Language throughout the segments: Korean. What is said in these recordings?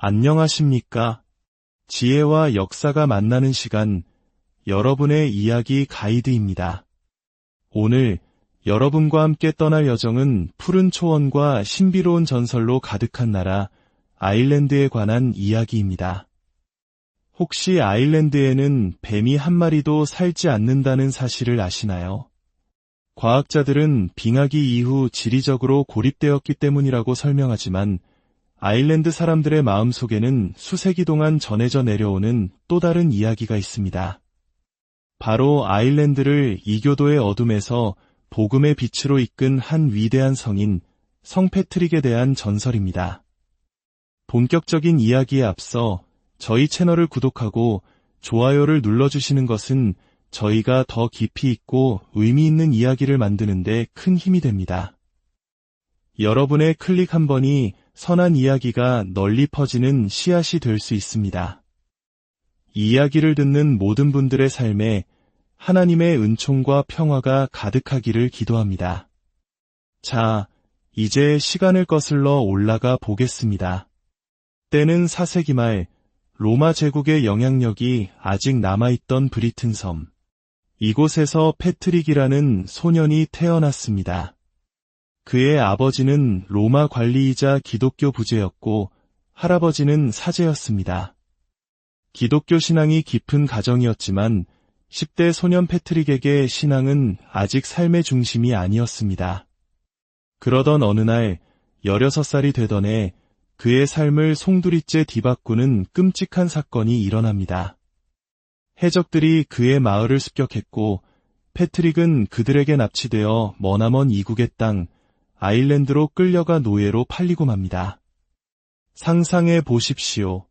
안녕하십니까? 지혜와 역사가 만나는 시간, 여러분의 이야기 가이드입니다. 오늘 여러분과 함께 떠날 여정은 푸른 초원과 신비로운 전설로 가득한 나라, 아일랜드에 관한 이야기입니다. 혹시 아일랜드에는 뱀이 한 마리도 살지 않는다는 사실을 아시나요? 과학자들은 빙하기 이후 지리적으로 고립되었기 때문이라고 설명하지만 아일랜드 사람들의 마음속에는 수세기 동안 전해져 내려오는 또 다른 이야기가 있습니다. 바로 아일랜드를 이교도의 어둠에서 복음의 빛으로 이끈 한 위대한 성인, 성 패트릭에 대한 전설입니다. 본격적인 이야기에 앞서 저희 채널을 구독하고 좋아요를 눌러주시는 것은 저희가 더 깊이 있고 의미 있는 이야기를 만드는 데 큰 힘이 됩니다. 여러분의 클릭 한 번이 선한 이야기가 널리 퍼지는 씨앗이 될 수 있습니다. 이 이야기를 듣는 모든 분들의 삶에 하나님의 은총과 평화가 가득하기를 기도합니다. 자, 이제 시간을 거슬러 올라가 보겠습니다. 때는 4세기 말 로마 제국의 영향력이 아직 남아있던 브리튼 섬. 이곳에서 패트릭이라는 소년이 태어났습니다. 그의 아버지는 로마 관리이자 기독교 부제였고 할아버지는 사제였습니다. 기독교 신앙이 깊은 가정이었지만 10대 소년 패트릭에게 신앙은 아직 삶의 중심이 아니었습니다. 그러던 어느 날 16살이 되던 해 그의 삶을 송두리째 뒤바꾸는 끔찍한 사건이 일어납니다. 해적들이 그의 마을을 습격했고 패트릭은 그들에게 납치되어 머나먼 이국의 땅 아일랜드로 끌려가 노예로 팔리고 맙니다. 상상해 보십시오.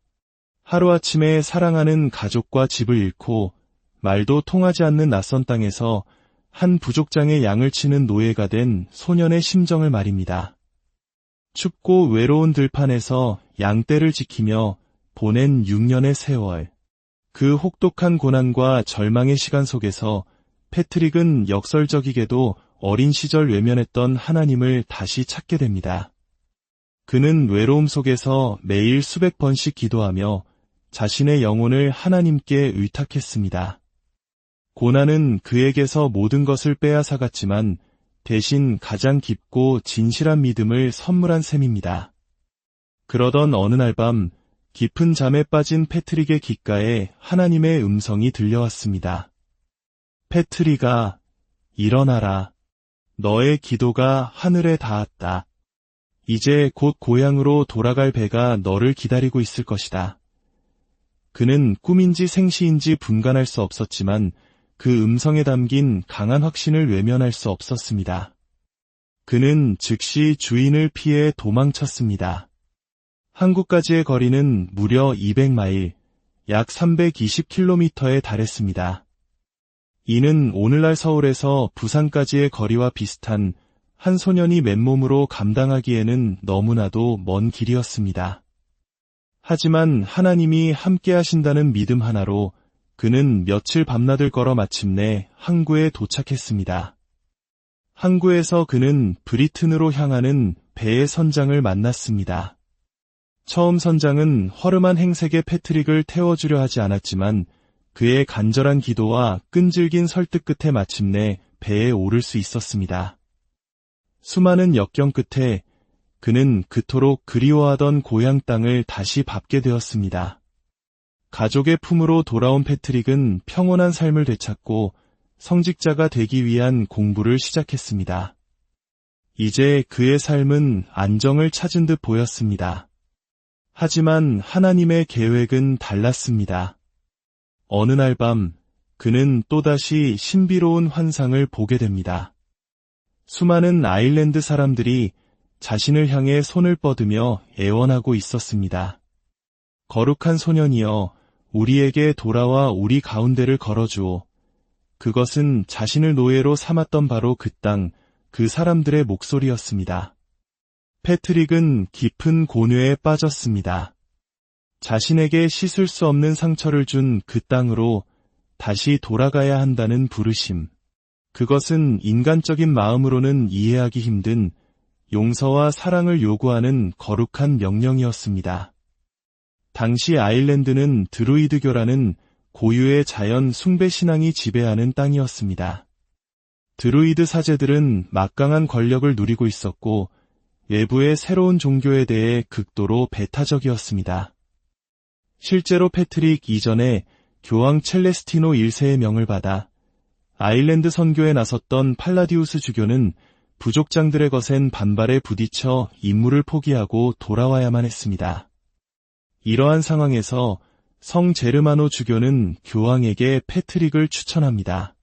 하루아침에 사랑하는 가족과 집을 잃고 말도 통하지 않는 낯선 땅에서 한 부족장의 양을 치는 노예가 된 소년의 심정을 말입니다. 춥고 외로운 들판에서 양떼를 지키며 보낸 6년의 세월. 그 혹독한 고난과 절망의 시간 속에서 패트릭은 역설적이게도 어린 시절 외면했던 하나님을 다시 찾게 됩니다. 그는 외로움 속에서 매일 수백 번씩 기도하며 자신의 영혼을 하나님께 의탁했습니다. 고난은 그에게서 모든 것을 빼앗아갔지만 대신 가장 깊고 진실한 믿음을 선물한 셈입니다. 그러던 어느 날 밤 깊은 잠에 빠진 패트릭의 귓가에 하나님의 음성이 들려왔습니다. 패트릭아, 일어나라. 너의 기도가 하늘에 닿았다. 이제 곧 고향으로 돌아갈 배가 너를 기다리고 있을 것이다. 그는 꿈인지 생시인지 분간할 수 없었지만 그 음성에 담긴 강한 확신을 외면할 수 없었습니다. 그는 즉시 주인을 피해 도망쳤습니다. 한국까지의 거리는 무려 200마일, 약 320km에 달했습니다. 이는 오늘날 서울에서 부산까지의 거리와 비슷한 한 소년이 맨몸으로 감당하기에는 너무나도 먼 길이었습니다. 하지만 하나님이 함께 하신다는 믿음 하나로 그는 며칠 밤낮을 걸어 마침내 항구에 도착했습니다. 항구에서 그는 브리튼으로 향하는 배의 선장을 만났습니다. 처음 선장은 허름한 행색의 패트릭을 태워주려 하지 않았지만 그의 간절한 기도와 끈질긴 설득 끝에 마침내 배에 오를 수 있었습니다. 수많은 역경 끝에 그는 그토록 그리워하던 고향 땅을 다시 밟게 되었습니다. 가족의 품으로 돌아온 패트릭은 평온한 삶을 되찾고 성직자가 되기 위한 공부를 시작했습니다. 이제 그의 삶은 안정을 찾은 듯 보였습니다. 하지만 하나님의 계획은 달랐습니다. 어느 날 밤 그는 또다시 신비로운 환상을 보게 됩니다. 수많은 아일랜드 사람들이 자신을 향해 손을 뻗으며 애원하고 있었습니다. 거룩한 소년이여, 우리에게 돌아와 우리 가운데를 걸어주오. 그것은 자신을 노예로 삼았던 바로 그 땅, 그 사람들의 목소리였습니다. 패트릭은 깊은 고뇌에 빠졌습니다. 자신에게 씻을 수 없는 상처를 준 그 땅으로 다시 돌아가야 한다는 부르심. 그것은 인간적인 마음으로는 이해하기 힘든 용서와 사랑을 요구하는 거룩한 명령이었습니다. 당시 아일랜드는 드루이드교라는 고유의 자연 숭배 신앙이 지배하는 땅이었습니다. 드루이드 사제들은 막강한 권력을 누리고 있었고 외부의 새로운 종교에 대해 극도로 배타적이었습니다. 실제로 패트릭 이전에 교황 첼레스티노 1세의 명을 받아 아일랜드 선교에 나섰던 팔라디우스 주교는 부족장들의 거센 반발에 부딪혀 임무를 포기하고 돌아와야만 했습니다. 이러한 상황에서 성 제르마노 주교는 교황에게 패트릭을 추천합니다.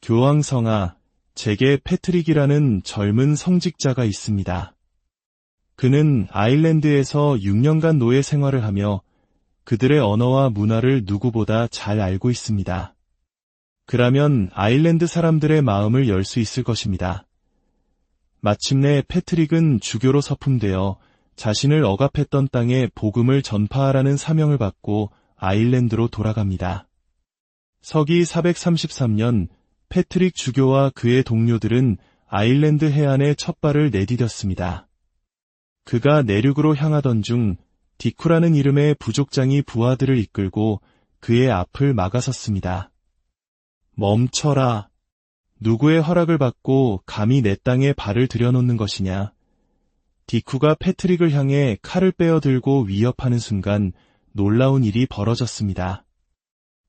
교황 성하, 제게 패트릭이라는 젊은 성직자가 있습니다. 그는 아일랜드에서 6년간 노예 생활을 하며 그들의 언어와 문화를 누구보다 잘 알고 있습니다. 그라면 아일랜드 사람들의 마음을 열 수 있을 것입니다. 마침내 패트릭은 주교로 서품되어 자신을 억압했던 땅에 복음을 전파하라는 사명을 받고 아일랜드로 돌아갑니다. 서기 433년 패트릭 주교와 그의 동료들은 아일랜드 해안에 첫 발을 내디뎠습니다. 그가 내륙으로 향하던 중 디쿠라는 이름의 부족장이 부하들을 이끌고 그의 앞을 막아섰습니다. 멈춰라. 누구의 허락을 받고 감히 내 땅에 발을 들여놓는 것이냐. 디쿠가 패트릭을 향해 칼을 빼어들고 위협하는 순간 놀라운 일이 벌어졌습니다.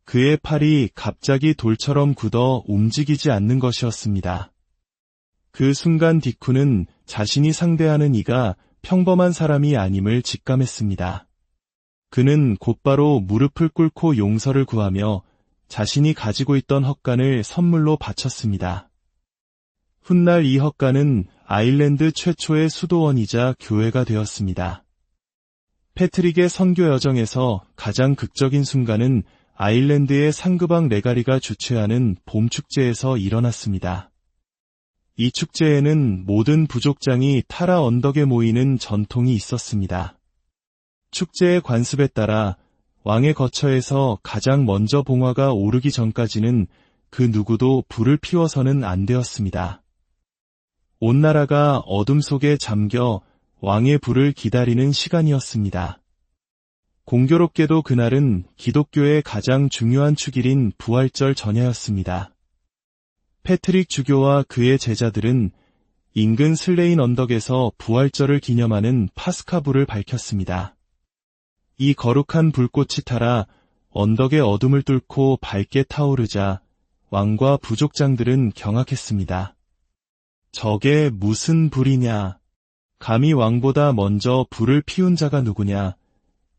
그의 팔이 갑자기 돌처럼 굳어 움직이지 않는 것이었습니다. 그 순간 디쿠는 자신이 상대하는 이가 평범한 사람이 아님을 직감했습니다. 그는 곧바로 무릎을 꿇고 용서를 구하며 자신이 가지고 있던 헛간을 선물로 바쳤습니다. 훗날 이 헛간은 아일랜드 최초의 수도원이자 교회가 되었습니다. 패트릭의 선교 여정에서 가장 극적인 순간은 아일랜드의 상그방 레가리가 주최하는 봄축제에서 일어났습니다. 이 축제에는 모든 부족장이 타라 언덕에 모이는 전통이 있었습니다. 축제의 관습에 따라 왕의 거처에서 가장 먼저 봉화가 오르기 전까지는 그 누구도 불을 피워서는 안 되었습니다. 온 나라가 어둠 속에 잠겨 왕의 불을 기다리는 시간이었습니다. 공교롭게도 그날은 기독교의 가장 중요한 축일인 부활절 전야였습니다. 패트릭 주교와 그의 제자들은 인근 슬레인 언덕에서 부활절을 기념하는 파스카불을 밝혔습니다. 이 거룩한 불꽃이 타라 언덕의 어둠을 뚫고 밝게 타오르자 왕과 부족장들은 경악했습니다. 저게 무슨 불이냐? 감히 왕보다 먼저 불을 피운 자가 누구냐?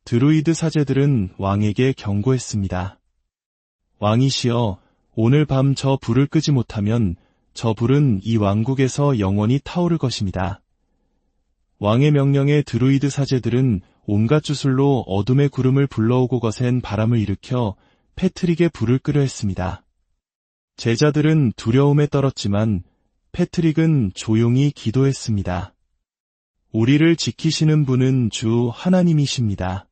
드루이드 사제들은 왕에게 경고했습니다. 왕이시여, 오늘 밤 저 불을 끄지 못하면 저 불은 이 왕국에서 영원히 타오를 것입니다. 왕의 명령에 드루이드 사제들은 온갖 주술로 어둠의 구름을 불러오고 거센 바람을 일으켜 패트릭의 불을 끄려 했습니다. 제자들은 두려움에 떨었지만 패트릭은 조용히 기도했습니다. 우리를 지키시는 분은 주 하나님이십니다.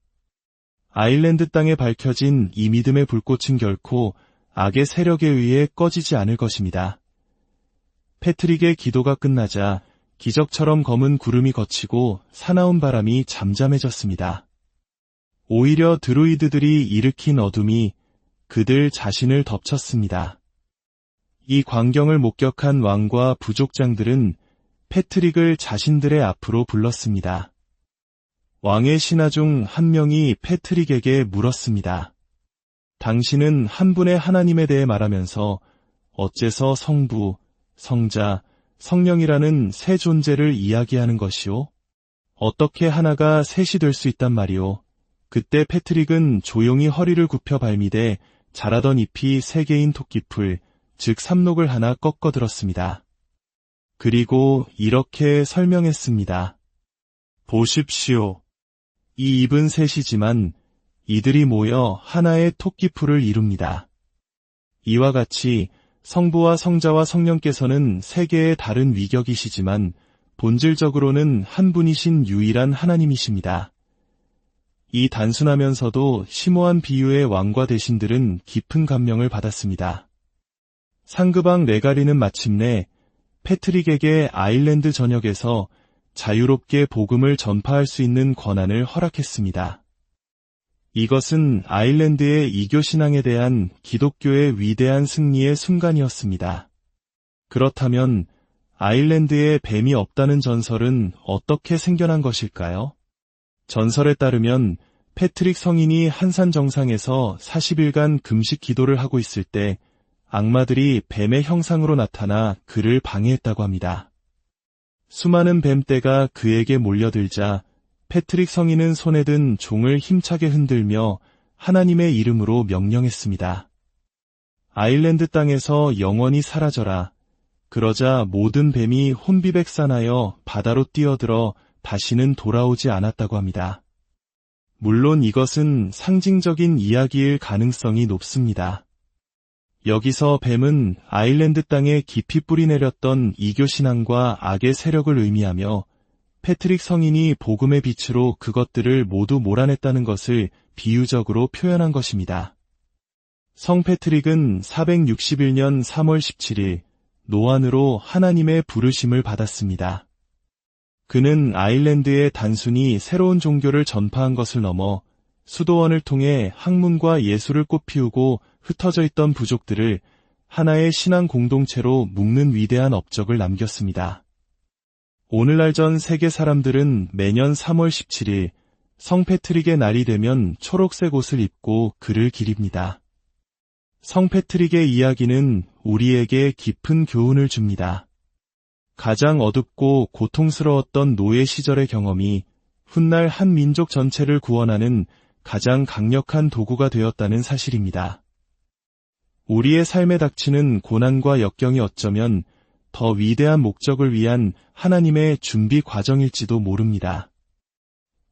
아일랜드 땅에 밝혀진 이 믿음의 불꽃은 결코 악의 세력에 의해 꺼지지 않을 것입니다. 패트릭의 기도가 끝나자 기적처럼 검은 구름이 걷히고 사나운 바람이 잠잠해졌습니다. 오히려 드루이드들이 일으킨 어둠이 그들 자신을 덮쳤습니다. 이 광경을 목격한 왕과 부족장들은 패트릭을 자신들의 앞으로 불렀습니다. 왕의 신하 중 한 명이 패트릭에게 물었습니다. 당신은 한 분의 하나님에 대해 말하면서 어째서 성부, 성자, 성령이라는 세 존재를 이야기하는 것이오? 어떻게 하나가 셋이 될 수 있단 말이오? 그때 패트릭은 조용히 허리를 굽혀 발미대 자라던 잎이 세 개인 토끼풀, 즉 삽록을 하나 꺾어 들었습니다. 그리고 이렇게 설명했습니다. 보십시오. 이 잎은 셋이지만 이들이 모여 하나의 토끼풀을 이룹니다. 이와 같이 성부와 성자와 성령께서는 세 개의 다른 위격이시지만 본질적으로는 한 분이신 유일한 하나님이십니다. 이 단순하면서도 심오한 비유의 왕과 대신들은 깊은 감명을 받았습니다. 상그방 레가리는 마침내 패트릭에게 아일랜드 전역에서 자유롭게 복음을 전파할 수 있는 권한을 허락했습니다. 이것은 아일랜드의 이교 신앙에 대한 기독교의 위대한 승리의 순간이었습니다. 그렇다면 아일랜드에 뱀이 없다는 전설은 어떻게 생겨난 것일까요? 전설에 따르면 패트릭 성인이 한산 정상에서 40일간 금식 기도를 하고 있을 때 악마들이 뱀의 형상으로 나타나 그를 방해했다고 합니다. 수많은 뱀떼가 그에게 몰려들자 패트릭 성인은 손에 든 종을 힘차게 흔들며 하나님의 이름으로 명령했습니다. 아일랜드 땅에서 영원히 사라져라. 그러자 모든 뱀이 혼비백산하여 바다로 뛰어들어 다시는 돌아오지 않았다고 합니다. 물론 이것은 상징적인 이야기일 가능성이 높습니다. 여기서 뱀은 아일랜드 땅에 깊이 뿌리내렸던 이교 신앙과 악의 세력을 의미하며 패트릭 성인이 복음의 빛으로 그것들을 모두 몰아냈다는 것을 비유적으로 표현한 것입니다. 성 패트릭은 461년 3월 17일 노안으로 하나님의 부르심을 받았습니다. 그는 아일랜드에 단순히 새로운 종교를 전파한 것을 넘어 수도원을 통해 학문과 예술을 꽃피우고 흩어져 있던 부족들을 하나의 신앙 공동체로 묶는 위대한 업적을 남겼습니다. 오늘날 전 세계 사람들은 매년 3월 17일 성 패트릭의 날이 되면 초록색 옷을 입고 그를 기립니다. 성 패트릭의 이야기는 우리에게 깊은 교훈을 줍니다. 가장 어둡고 고통스러웠던 노예 시절의 경험이 훗날 한 민족 전체를 구원하는 가장 강력한 도구가 되었다는 사실입니다. 우리의 삶에 닥치는 고난과 역경이 어쩌면 더 위대한 목적을 위한 하나님의 준비 과정일지도 모릅니다.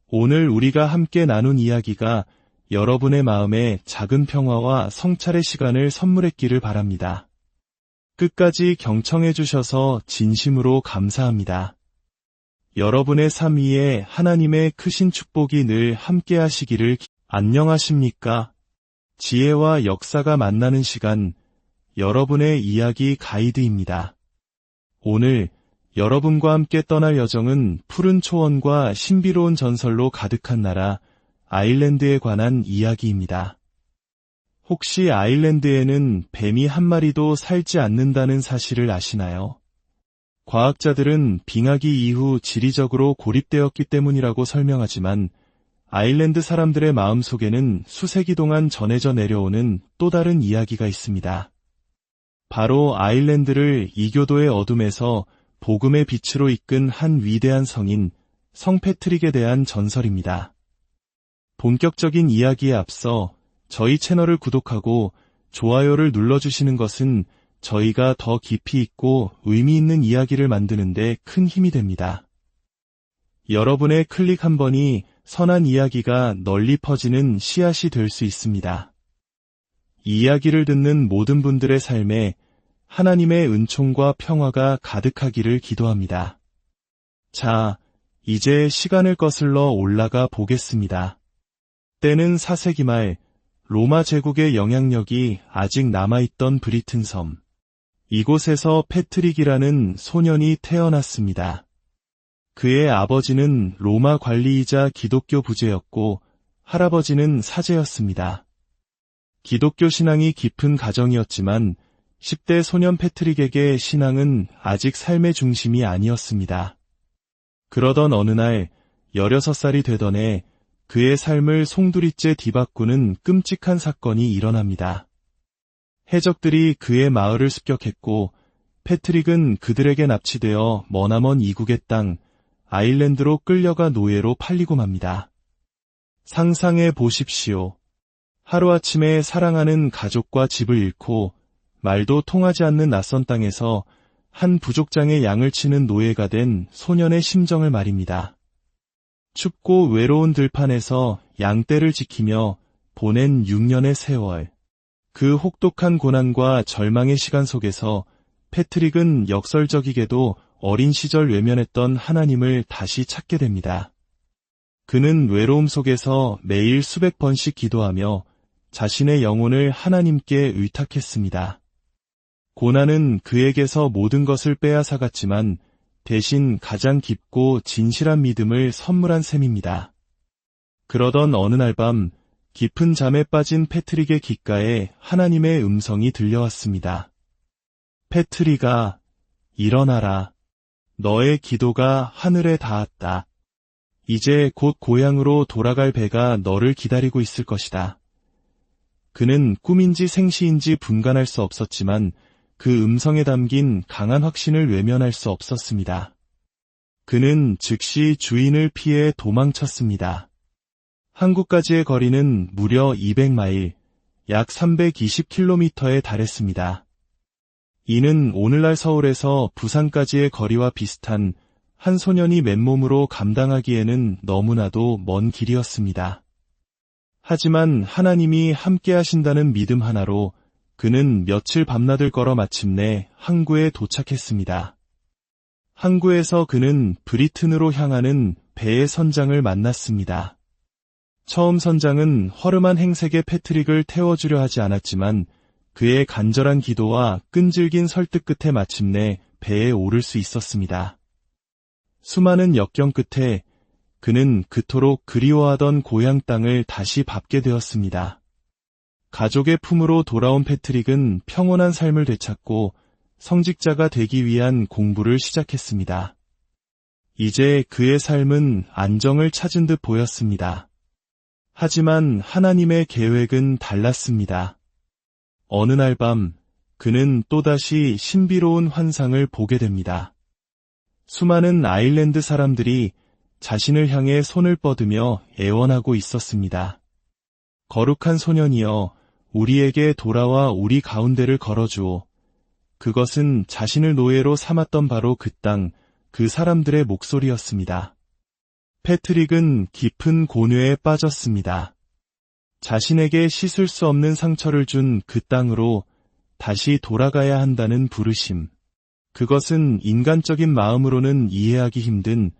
오늘 우리가 함께 나눈 이야기가 여러분의 마음에 작은 평화와 성찰의 시간을 선물했기를 바랍니다. 끝까지 경청해 주셔서 진심으로 감사합니다. 여러분의 삶 위에 하나님의 크신 축복이 늘 함께 하시기를. 안녕하십니까? 지혜와 역사가 만나는 시간, 여러분의 이야기 가이드입니다. 오늘 여러분과 함께 떠날 여정은 푸른 초원과 신비로운 전설로 가득한 나라 아일랜드에 관한 이야기입니다. 혹시 아일랜드에는 뱀이 한 마리도 살지 않는다는 사실을 아시나요? 과학자들은 빙하기 이후 지리적으로 고립되었기 때문이라고 설명하지만 아일랜드 사람들의 마음속에는 수세기 동안 전해져 내려오는 또 다른 이야기가 있습니다. 바로 아일랜드를 이교도의 어둠에서 복음의 빛으로 이끈 한 위대한 성인 성 패트릭에 대한 전설입니다. 본격적인 이야기에 앞서 저희 채널을 구독하고 좋아요를 눌러주시는 것은 저희가 더 깊이 있고 의미 있는 이야기를 만드는 데 큰 힘이 됩니다. 여러분의 클릭 한 번이 선한 이야기가 널리 퍼지는 씨앗이 될 수 있습니다. 이 이야기를 듣는 모든 분들의 삶에 하나님의 은총과 평화가 가득하기를 기도합니다. 자, 이제 시간을 거슬러 올라가 보겠습니다. 때는 4세기 말 로마 제국의 영향력이 아직 남아있던 브리튼 섬. 이곳에서 패트릭이라는 소년이 태어났습니다. 그의 아버지는 로마 관리이자 기독교 부제였고 할아버지는 사제였습니다. 기독교 신앙이 깊은 가정이었지만 10대 소년 패트릭에게 신앙은 아직 삶의 중심이 아니었습니다. 그러던 어느 날 16살이 되던 해 그의 삶을 송두리째 뒤바꾸는 끔찍한 사건이 일어납니다. 해적들이 그의 마을을 습격했고 패트릭은 그들에게 납치되어 머나먼 이국의 땅 아일랜드로 끌려가 노예로 팔리고 맙니다. 상상해 보십시오. 하루아침에 사랑하는 가족과 집을 잃고 말도 통하지 않는 낯선 땅에서 한 부족장의 양을 치는 노예가 된 소년의 심정을 말입니다. 춥고 외로운 들판에서 양떼를 지키며 보낸 6년의 세월. 그 혹독한 고난과 절망의 시간 속에서 패트릭은 역설적이게도 어린 시절 외면했던 하나님을 다시 찾게 됩니다. 그는 외로움 속에서 매일 수백 번씩 기도하며 자신의 영혼을 하나님께 의탁했습니다. 고난은 그에게서 모든 것을 빼앗아갔지만 대신 가장 깊고 진실한 믿음을 선물한 셈입니다. 그러던 어느 날 밤 깊은 잠에 빠진 패트릭의 귓가에 하나님의 음성이 들려왔습니다. 패트릭아, 일어나라. 너의 기도가 하늘에 닿았다. 이제 곧 고향으로 돌아갈 배가 너를 기다리고 있을 것이다. 그는 꿈인지 생시인지 분간할 수 없었지만 그 음성에 담긴 강한 확신을 외면할 수 없었습니다. 그는 즉시 주인을 피해 도망쳤습니다. 한국까지의 거리는 무려 200마일, 약 320km에 달했습니다. 이는 오늘날 서울에서 부산까지의 거리와 비슷한 한 소년이 맨몸으로 감당하기에는 너무나도 먼 길이었습니다. 하지만 하나님이 함께 하신다는 믿음 하나로 그는 며칠 밤낮을 걸어 마침내 항구에 도착했습니다. 항구에서 그는 브리튼으로 향하는 배의 선장을 만났습니다. 처음 선장은 허름한 행색의 패트릭을 태워주려 하지 않았지만 그의 간절한 기도와 끈질긴 설득 끝에 마침내 배에 오를 수 있었습니다. 수많은 역경 끝에 그는 그토록 그리워하던 고향 땅을 다시 밟게 되었습니다. 가족의 품으로 돌아온 패트릭은 평온한 삶을 되찾고 성직자가 되기 위한 공부를 시작했습니다. 이제 그의 삶은 안정을 찾은 듯 보였습니다. 하지만 하나님의 계획은 달랐습니다. 어느 날 밤 그는 또다시 신비로운 환상을 보게 됩니다. 수많은 아일랜드 사람들이 자신을 향해 손을 뻗으며 애원하고 있었습니다. 거룩한 소년이여, 우리에게 돌아와 우리 가운데를 걸어주오. 그것은 자신을 노예로 삼았던 바로 그 땅, 그 사람들의 목소리였습니다. 패트릭은 깊은 곤뇌에 빠졌습니다. 자신에게 씻을 수 없는 상처를 준 그 땅으로 다시 돌아가야 한다는 부르심. 그것은 인간적인 마음으로는 이해하기 힘든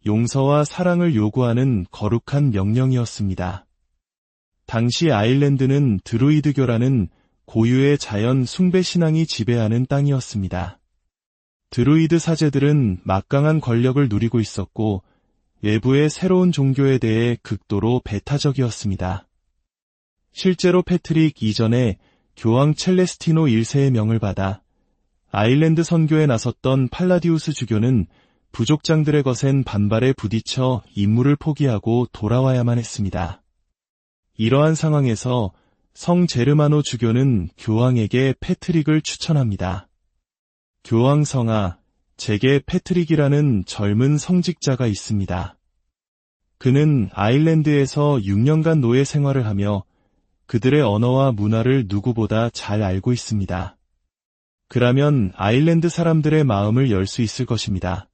용서와 사랑을 요구하는 거룩한 명령이었습니다. 당시 아일랜드는 드루이드교라는 고유의 자연 숭배 신앙이 지배하는 땅이었습니다. 드루이드 사제들은 막강한 권력을 누리고 있었고 외부의 새로운 종교에 대해 극도로 배타적이었습니다. 실제로 패트릭 이전에 교황 첼레스티노 1세의 명을 받아 아일랜드 선교에 나섰던 팔라디우스 주교는 부족장들의 거센 반발에 부딪혀 임무를 포기하고 돌아와야만 했습니다. 이러한 상황에서 성 제르마노 주교는 교황에게 패트릭을 추천합니다. 교황 성아, 제게 패트릭이라는 젊은 성직자가 있습니다. 그는 아일랜드에서 6년간 노예 생활을 하며 그들의 언어와 문화를 누구보다 잘 알고 있습니다. 그라면 아일랜드 사람들의 마음을 열 수 있을 것입니다.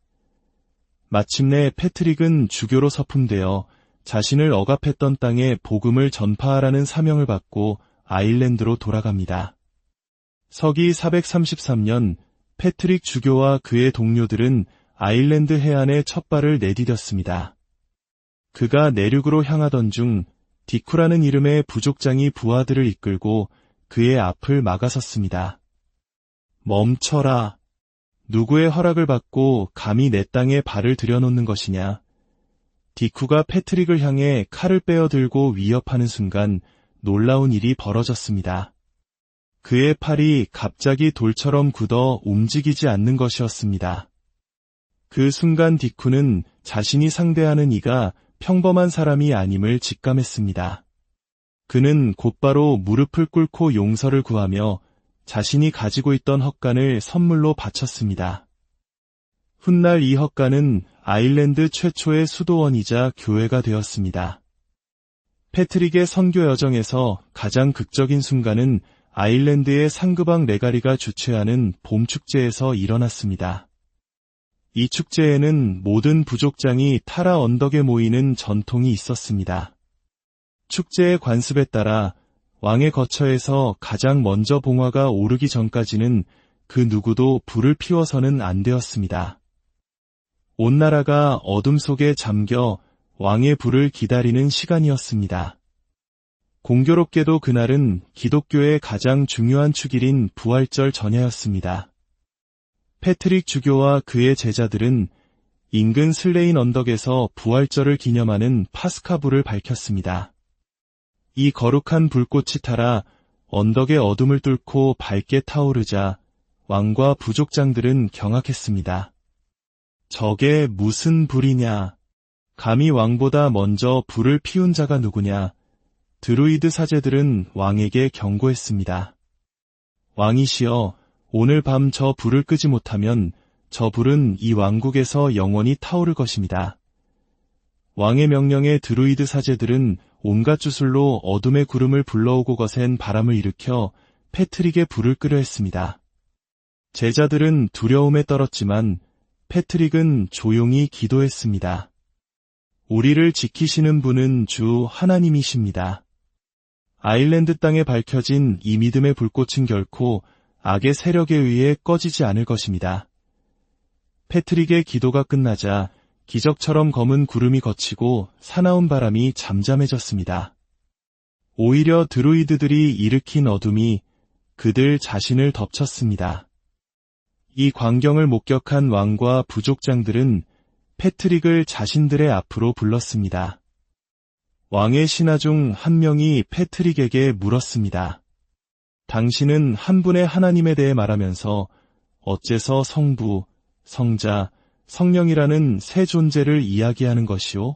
마침내 패트릭은 주교로 서품되어 자신을 억압했던 땅에 복음을 전파하라는 사명을 받고 아일랜드로 돌아갑니다. 서기 433년 패트릭 주교와 그의 동료들은 아일랜드 해안에 첫 발을 내디뎠습니다. 그가 내륙으로 향하던 중 디쿠라는 이름의 부족장이 부하들을 이끌고 그의 앞을 막아섰습니다. 멈춰라. 누구의 허락을 받고 감히 내 땅에 발을 들여놓는 것이냐. 디쿠가 패트릭을 향해 칼을 빼어들고 위협하는 순간 놀라운 일이 벌어졌습니다. 그의 팔이 갑자기 돌처럼 굳어 움직이지 않는 것이었습니다. 그 순간 디쿠는 자신이 상대하는 이가 평범한 사람이 아님을 직감했습니다. 그는 곧바로 무릎을 꿇고 용서를 구하며 자신이 가지고 있던 헛간을 선물로 바쳤습니다. 훗날 이 헛간은 아일랜드 최초의 수도원이자 교회가 되었습니다. 패트릭의 선교 여정에서 가장 극적인 순간은 아일랜드의 상그방 레가리가 주최하는 봄축제에서 일어났습니다. 이 축제에는 모든 부족장이 타라 언덕에 모이는 전통이 있었습니다. 축제의 관습에 따라 왕의 거처에서 가장 먼저 봉화가 오르기 전까지는 그 누구도 불을 피워서는 안 되었습니다. 온 나라가 어둠 속에 잠겨 왕의 불을 기다리는 시간이었습니다. 공교롭게도 그날은 기독교의 가장 중요한 축일인 부활절 전야였습니다. 패트릭 주교와 그의 제자들은 인근 슬레인 언덕에서 부활절을 기념하는 파스카불을 밝혔습니다. 이 거룩한 불꽃이 타라 언덕의 어둠을 뚫고 밝게 타오르자 왕과 부족장들은 경악했습니다. 저게 무슨 불이냐? 감히 왕보다 먼저 불을 피운 자가 누구냐? 드루이드 사제들은 왕에게 경고했습니다. 왕이시여, 오늘 밤 저 불을 끄지 못하면 저 불은 이 왕국에서 영원히 타오를 것입니다. 왕의 명령에 드루이드 사제들은 온갖 주술로 어둠의 구름을 불러오고 거센 바람을 일으켜 패트릭의 불을 끄려 했습니다. 제자들은 두려움에 떨었지만 패트릭은 조용히 기도했습니다. 우리를 지키시는 분은 주 하나님이십니다. 아일랜드 땅에 밝혀진 이 믿음의 불꽃은 결코 악의 세력에 의해 꺼지지 않을 것입니다. 패트릭의 기도가 끝나자 기적처럼 검은 구름이 걷히고 사나운 바람이 잠잠해졌습니다. 오히려 드루이드들이 일으킨 어둠이 그들 자신을 덮쳤습니다. 이 광경을 목격한 왕과 부족장들은 패트릭을 자신들의 앞으로 불렀습니다. 왕의 신하 중 한 명이 패트릭에게 물었습니다. 당신은 한 분의 하나님에 대해 말하면서 어째서 성부, 성자, 성령이라는 세 존재를 이야기하는 것이오?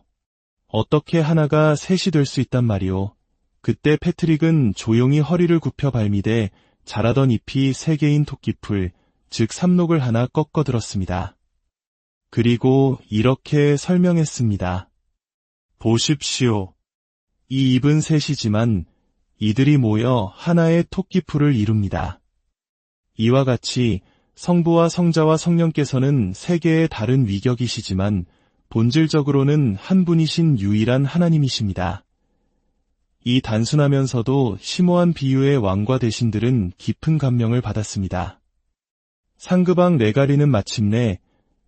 어떻게 하나가 셋이 될 수 있단 말이오? 그때 패트릭은 조용히 허리를 굽혀 발미대 자라던 잎이 세 개인 토끼풀, 즉 삽록을 하나 꺾어 들었습니다. 그리고 이렇게 설명했습니다. 보십시오. 이 잎은 셋이지만 이들이 모여 하나의 토끼풀을 이룹니다. 이와 같이 성부와 성자와 성령께서는 세 개의 다른 위격이시지만 본질적으로는 한 분이신 유일한 하나님이십니다. 이 단순하면서도 심오한 비유의 왕과 대신들은 깊은 감명을 받았습니다. 상급왕 레가리는 마침내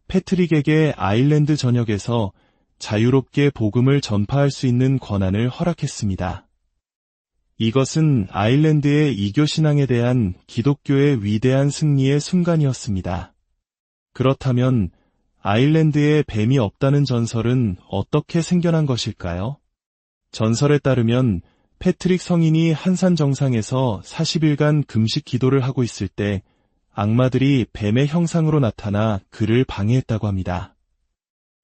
패트릭에게 아일랜드 전역에서 자유롭게 복음을 전파할 수 있는 권한을 허락했습니다. 이것은 아일랜드의 이교 신앙에 대한 기독교의 위대한 승리의 순간이었습니다. 그렇다면 아일랜드에 뱀이 없다는 전설은 어떻게 생겨난 것일까요? 전설에 따르면 패트릭 성인이 한산 정상에서 40일간 금식 기도를 하고 있을 때 악마들이 뱀의 형상으로 나타나 그를 방해했다고 합니다.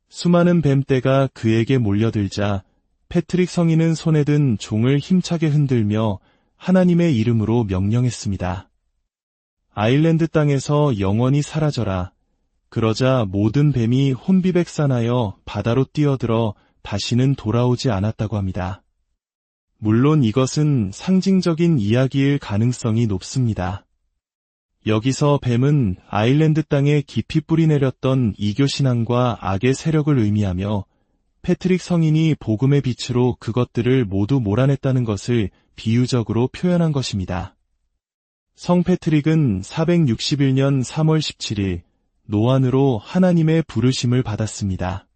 수많은 뱀떼가 그에게 몰려들자 패트릭 성인은 손에 든 종을 힘차게 흔들며 하나님의 이름으로 명령했습니다. 아일랜드 땅에서 영원히 사라져라. 그러자 모든 뱀이 혼비백산하여 바다로 뛰어들어 다시는 돌아오지 않았다고 합니다. 물론 이것은 상징적인 이야기일 가능성이 높습니다. 여기서 뱀은 아일랜드 땅에 깊이 뿌리내렸던 이교 신앙과 악의 세력을 의미하며 패트릭 성인이 복음의 빛으로 그것들을 모두 몰아냈다는 것을 비유적으로 표현한 것입니다. 성 패트릭은 461년 3월 17일 노안으로 하나님의 부르심을 받았습니다.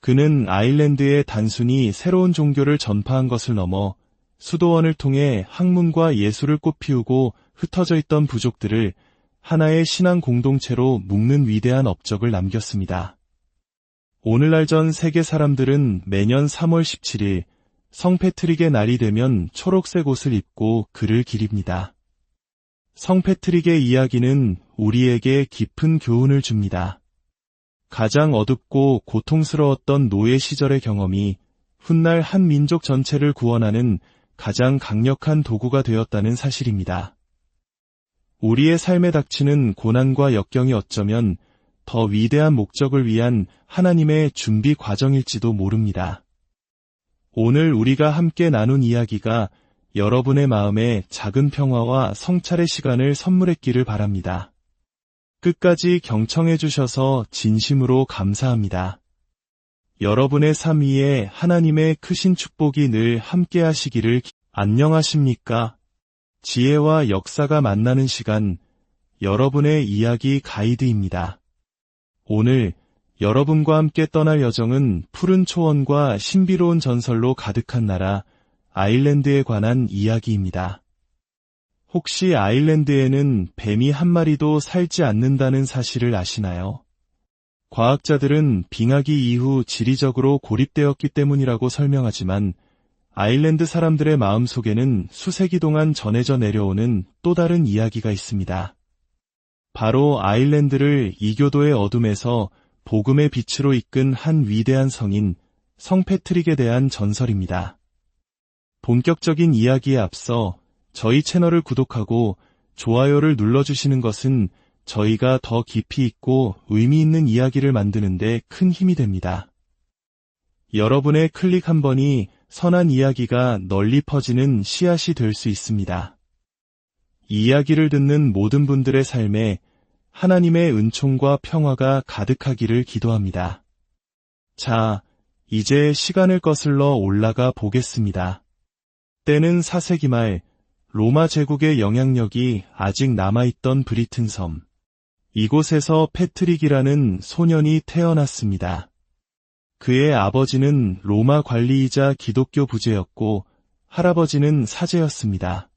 그는 아일랜드에 단순히 새로운 종교를 전파한 것을 넘어 수도원을 통해 학문과 예술을 꽃피우고 흩어져 있던 부족들을 하나의 신앙 공동체로 묶는 위대한 업적을 남겼습니다. 오늘날 전 세계 사람들은 매년 3월 17일 성 패트릭의 날이 되면 초록색 옷을 입고 그를 기립니다. 성 패트릭의 이야기는 우리에게 깊은 교훈을 줍니다. 가장 어둡고 고통스러웠던 노예 시절의 경험이 훗날 한 민족 전체를 구원하는 가장 강력한 도구가 되었다는 사실입니다. 우리의 삶에 닥치는 고난과 역경이 어쩌면 더 위대한 목적을 위한 하나님의 준비 과정일지도 모릅니다. 오늘 우리가 함께 나눈 이야기가 여러분의 마음에 작은 평화와 성찰의 시간을 선물했기를 바랍니다. 끝까지 경청해 주셔서 진심으로 감사합니다. 여러분의 삶 위에 하나님의 크신 축복이 늘 함께 하시기를. 안녕하십니까? 지혜와 역사가 만나는 시간, 여러분의 이야기 가이드입니다. 오늘 여러분과 함께 떠날 여정은 푸른 초원과 신비로운 전설로 가득한 나라 아일랜드에 관한 이야기입니다. 혹시 아일랜드에는 뱀이 한 마리도 살지 않는다는 사실을 아시나요? 과학자들은 빙하기 이후 지리적으로 고립되었기 때문이라고 설명하지만 아일랜드 사람들의 마음속에는 수세기 동안 전해져 내려오는 또 다른 이야기가 있습니다. 바로 아일랜드를 이교도의 어둠에서 복음의 빛으로 이끈 한 위대한 성인 성 패트릭에 대한 전설입니다. 본격적인 이야기에 앞서 저희 채널을 구독하고 좋아요를 눌러주시는 것은 저희가 더 깊이 있고 의미 있는 이야기를 만드는 데 큰 힘이 됩니다. 여러분의 클릭 한 번이 선한 이야기가 널리 퍼지는 씨앗이 될 수 있습니다. 이 이야기를 듣는 모든 분들의 삶에 하나님의 은총과 평화가 가득하기를 기도합니다. 자, 이제 시간을 거슬러 올라가 보겠습니다. 때는 4세기 말 로마 제국의 영향력이 아직 남아있던 브리튼 섬. 이곳에서 패트릭이라는 소년이 태어났습니다. 그의 아버지는 로마 관리이자 기독교 부제였고 할아버지는 사제였습니다.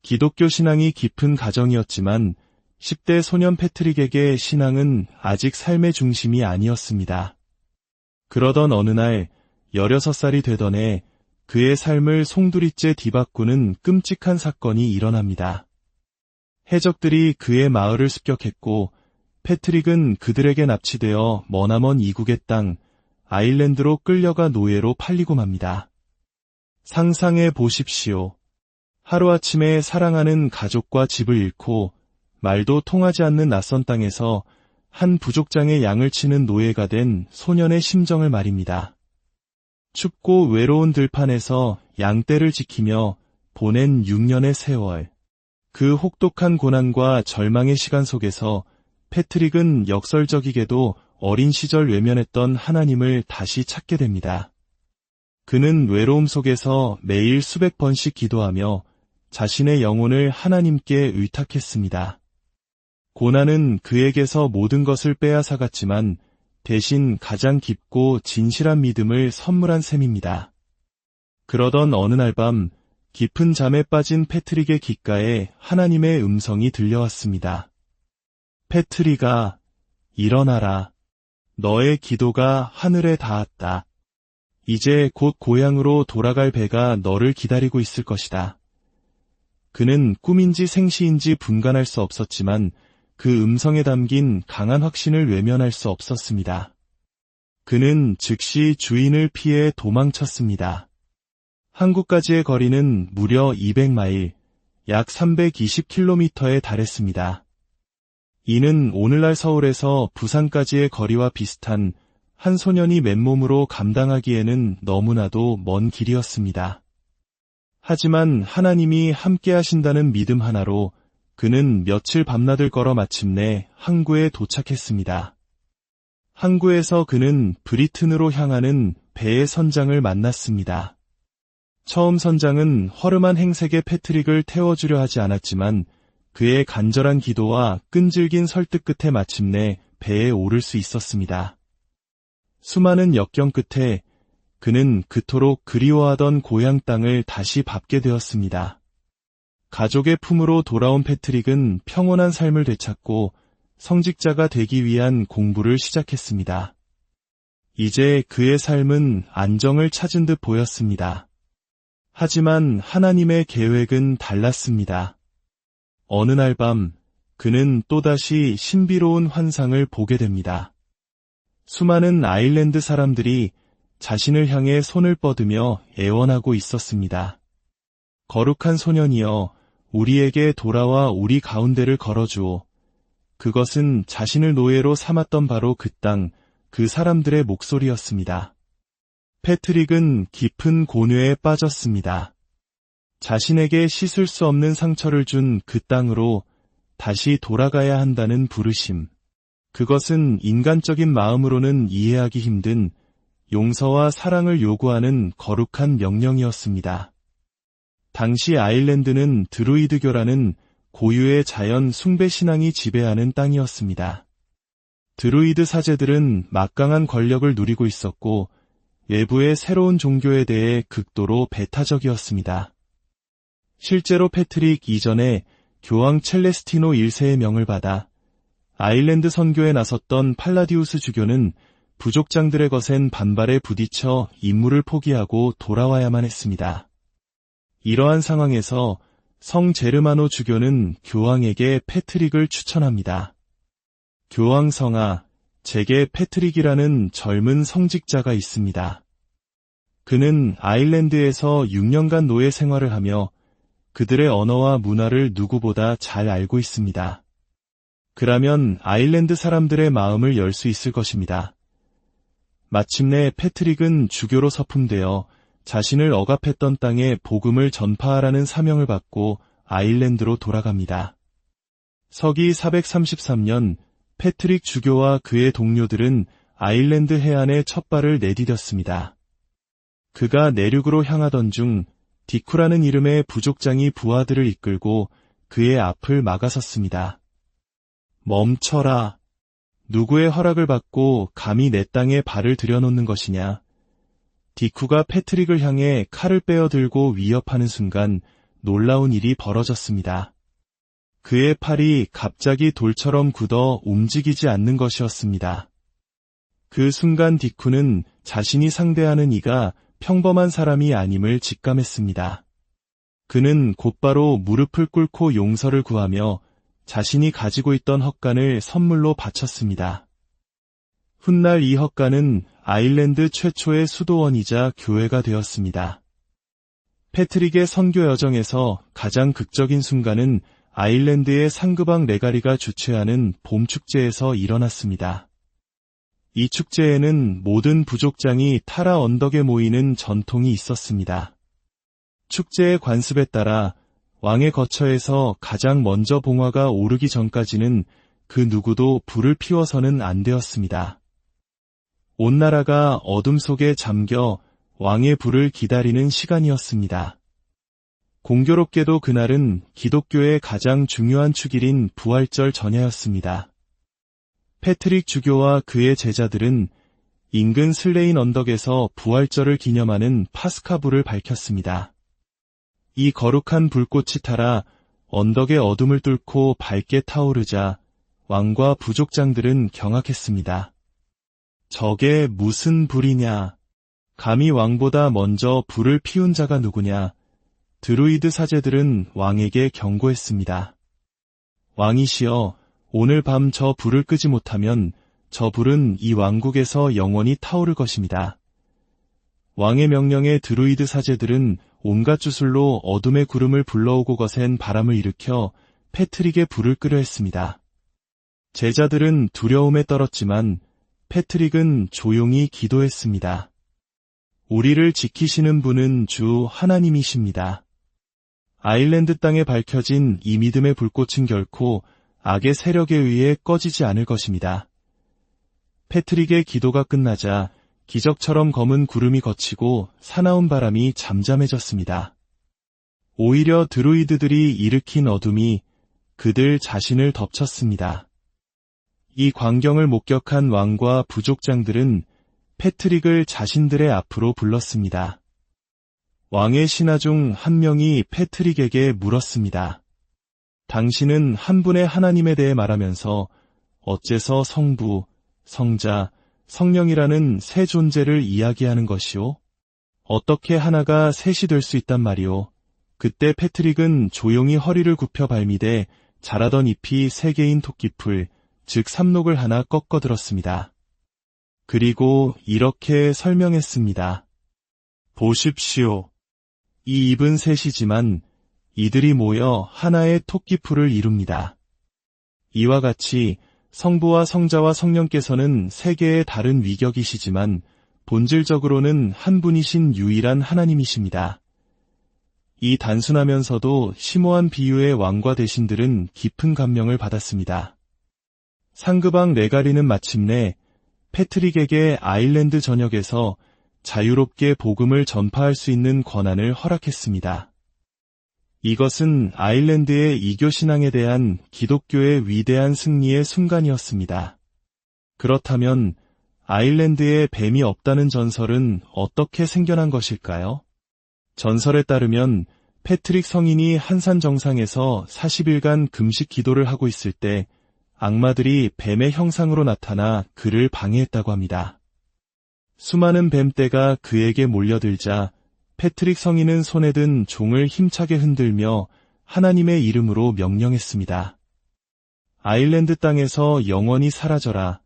기독교 신앙이 깊은 가정이었지만 10대 소년 패트릭에게 신앙은 아직 삶의 중심이 아니었습니다. 그러던 어느 날 16살이 되던 해 그의 삶을 송두리째 뒤바꾸는 끔찍한 사건이 일어납니다. 해적들이 그의 마을을 습격했고 패트릭은 그들에게 납치되어 머나먼 이국의 땅 아일랜드로 끌려가 노예로 팔리고 맙니다. 상상해 보십시오. 하루아침에 사랑하는 가족과 집을 잃고 말도 통하지 않는 낯선 땅에서 한 부족장의 양을 치는 노예가 된 소년의 심정을 말입니다. 춥고 외로운 들판에서 양떼를 지키며 보낸 6년의 세월. 그 혹독한 고난과 절망의 시간 속에서 패트릭은 역설적이게도 어린 시절 외면했던 하나님을 다시 찾게 됩니다. 그는 외로움 속에서 매일 수백 번씩 기도하며 자신의 영혼을 하나님께 의탁했습니다. 고난은 그에게서 모든 것을 빼앗아갔지만 대신 가장 깊고 진실한 믿음을 선물한 셈입니다. 그러던 어느 날 밤 깊은 잠에 빠진 패트릭의 귓가에 하나님의 음성이 들려왔습니다. 패트릭아, 일어나라. 너의 기도가 하늘에 닿았다. 이제 곧 고향으로 돌아갈 배가 너를 기다리고 있을 것이다. 그는 꿈인지 생시인지 분간할 수 없었지만 그 음성에 담긴 강한 확신을 외면할 수 없었습니다. 그는 즉시 주인을 피해 도망쳤습니다. 한국까지의 거리는 무려 200마일, 약 320km에 달했습니다. 이는 오늘날 서울에서 부산까지의 거리와 비슷한 한 소년이 맨몸으로 감당하기에는 너무나도 먼 길이었습니다. 하지만 하나님이 함께 하신다는 믿음 하나로 그는 며칠 밤낮을 걸어 마침내 항구에 도착했습니다. 항구에서 그는 브리튼으로 향하는 배의 선장을 만났습니다. 처음 선장은 허름한 행색의 패트릭을 태워주려 하지 않았지만 그의 간절한 기도와 끈질긴 설득 끝에 마침내 배에 오를 수 있었습니다. 수많은 역경 끝에 그는 그토록 그리워하던 고향 땅을 다시 밟게 되었습니다. 가족의 품으로 돌아온 패트릭은 평온한 삶을 되찾고 성직자가 되기 위한 공부를 시작했습니다. 이제 그의 삶은 안정을 찾은 듯 보였습니다. 하지만 하나님의 계획은 달랐습니다. 어느 날 밤 그는 또다시 신비로운 환상을 보게 됩니다. 수많은 아일랜드 사람들이 자신을 향해 손을 뻗으며 애원하고 있었습니다. 거룩한 소년이여, 우리에게 돌아와 우리 가운데를 걸어주오. 그것은 자신을 노예로 삼았던 바로 그 땅, 그 사람들의 목소리였습니다. 패트릭은 깊은 고뇌에 빠졌습니다. 자신에게 씻을 수 없는 상처를 준 그 땅으로 다시 돌아가야 한다는 부르심. 그것은 인간적인 마음으로는 이해하기 힘든 용서와 사랑을 요구하는 거룩한 명령이었습니다. 당시 아일랜드는 드루이드교라는 고유의 자연 숭배 신앙이 지배하는 땅이었습니다. 드루이드 사제들은 막강한 권력을 누리고 있었고 외부의 새로운 종교에 대해 극도로 배타적이었습니다. 실제로 패트릭 이전에 교황 첼레스티노 1세의 명을 받아 아일랜드 선교에 나섰던 팔라디우스 주교는 부족장들의 거센 반발에 부딪혀 임무를 포기하고 돌아와야만 했습니다. 이러한 상황에서 성 제르마노 주교는 교황에게 패트릭을 추천합니다. 교황 성아, 제게 패트릭이라는 젊은 성직자가 있습니다. 그는 아일랜드에서 6년간 노예 생활을 하며 그들의 언어와 문화를 누구보다 잘 알고 있습니다. 그라면 아일랜드 사람들의 마음을 열 수 있을 것입니다. 마침내 패트릭은 주교로 서품되어 자신을 억압했던 땅에 복음을 전파하라는 사명을 받고 아일랜드로 돌아갑니다. 서기 433년 패트릭 주교와 그의 동료들은 아일랜드 해안에 첫 발을 내디뎠습니다. 그가 내륙으로 향하던 중 디쿠라는 이름의 부족장이 부하들을 이끌고 그의 앞을 막아섰습니다. 멈춰라. 누구의 허락을 받고 감히 내 땅에 발을 들여놓는 것이냐. 디쿠가 패트릭을 향해 칼을 빼어들고 위협하는 순간 놀라운 일이 벌어졌습니다. 그의 팔이 갑자기 돌처럼 굳어 움직이지 않는 것이었습니다. 그 순간 디쿠는 자신이 상대하는 이가 평범한 사람이 아님을 직감했습니다. 그는 곧바로 무릎을 꿇고 용서를 구하며 자신이 가지고 있던 헛간을 선물로 바쳤습니다. 훗날 이 헛간은 아일랜드 최초의 수도원이자 교회가 되었습니다. 패트릭의 선교 여정에서 가장 극적인 순간은 아일랜드의 상그방 레가리가 주최하는 봄축제에서 일어났습니다. 이 축제에는 모든 부족장이 타라 언덕에 모이는 전통이 있었습니다. 축제의 관습에 따라 왕의 거처에서 가장 먼저 봉화가 오르기 전까지는 그 누구도 불을 피워서는 안 되었습니다. 온 나라가 어둠 속에 잠겨 왕의 불을 기다리는 시간이었습니다. 공교롭게도 그날은 기독교의 가장 중요한 축일인 부활절 전야였습니다. 패트릭 주교와 그의 제자들은 인근 슬레인 언덕에서 부활절을 기념하는 파스카불을 밝혔습니다. 이 거룩한 불꽃이 타라 언덕의 어둠을 뚫고 밝게 타오르자 왕과 부족장들은 경악했습니다. 저게 무슨 불이냐? 감히 왕보다 먼저 불을 피운 자가 누구냐? 드루이드 사제들은 왕에게 경고했습니다. 왕이시여, 오늘 밤 저 불을 끄지 못하면 저 불은 이 왕국에서 영원히 타오를 것입니다. 왕의 명령에 드루이드 사제들은 온갖 주술로 어둠의 구름을 불러오고 거센 바람을 일으켜 패트릭의 불을 끄려 했습니다. 제자들은 두려움에 떨었지만 패트릭은 조용히 기도했습니다. 우리를 지키시는 분은 주 하나님이십니다. 아일랜드 땅에 밝혀진 이 믿음의 불꽃은 결코 악의 세력에 의해 꺼지지 않을 것입니다. 패트릭의 기도가 끝나자 기적처럼 검은 구름이 걷히고 사나운 바람이 잠잠해졌습니다. 오히려 드루이드들이 일으킨 어둠이 그들 자신을 덮쳤습니다. 이 광경을 목격한 왕과 부족장들은 패트릭을 자신들의 앞으로 불렀습니다. 왕의 신하 중 한 명이 패트릭에게 물었습니다. 당신은 한 분의 하나님에 대해 말하면서 어째서 성부, 성자, 성령이라는 세 존재를 이야기하는 것이오? 어떻게 하나가 셋이 될 수 있단 말이오? 그때 패트릭은 조용히 허리를 굽혀 발미대 자라던 잎이 세 개인 토끼풀, 즉 삽록을 하나 꺾어 들었습니다. 그리고 이렇게 설명했습니다. 보십시오. 이 잎은 셋이지만 이들이 모여 하나의 토끼풀을 이룹니다. 이와 같이 성부와 성자와 성령께서는 세 개의 다른 위격이시지만 본질적으로는 한 분이신 유일한 하나님이십니다. 이 단순하면서도 심오한 비유의 왕과 대신들은 깊은 감명을 받았습니다. 상그방 레가리는 마침내 패트릭에게 아일랜드 전역에서 자유롭게 복음을 전파할 수 있는 권한을 허락했습니다. 이것은 아일랜드의 이교 신앙에 대한 기독교의 위대한 승리의 순간이었습니다. 그렇다면 아일랜드에 뱀이 없다는 전설은 어떻게 생겨난 것일까요? 전설에 따르면 패트릭 성인이 한산 정상에서 40일간 금식 기도를 하고 있을 때 악마들이 뱀의 형상으로 나타나 그를 방해했다고 합니다. 수많은 뱀떼가 그에게 몰려들자 패트릭 성인은 손에 든 종을 힘차게 흔들며 하나님의 이름으로 명령했습니다. 아일랜드 땅에서 영원히 사라져라.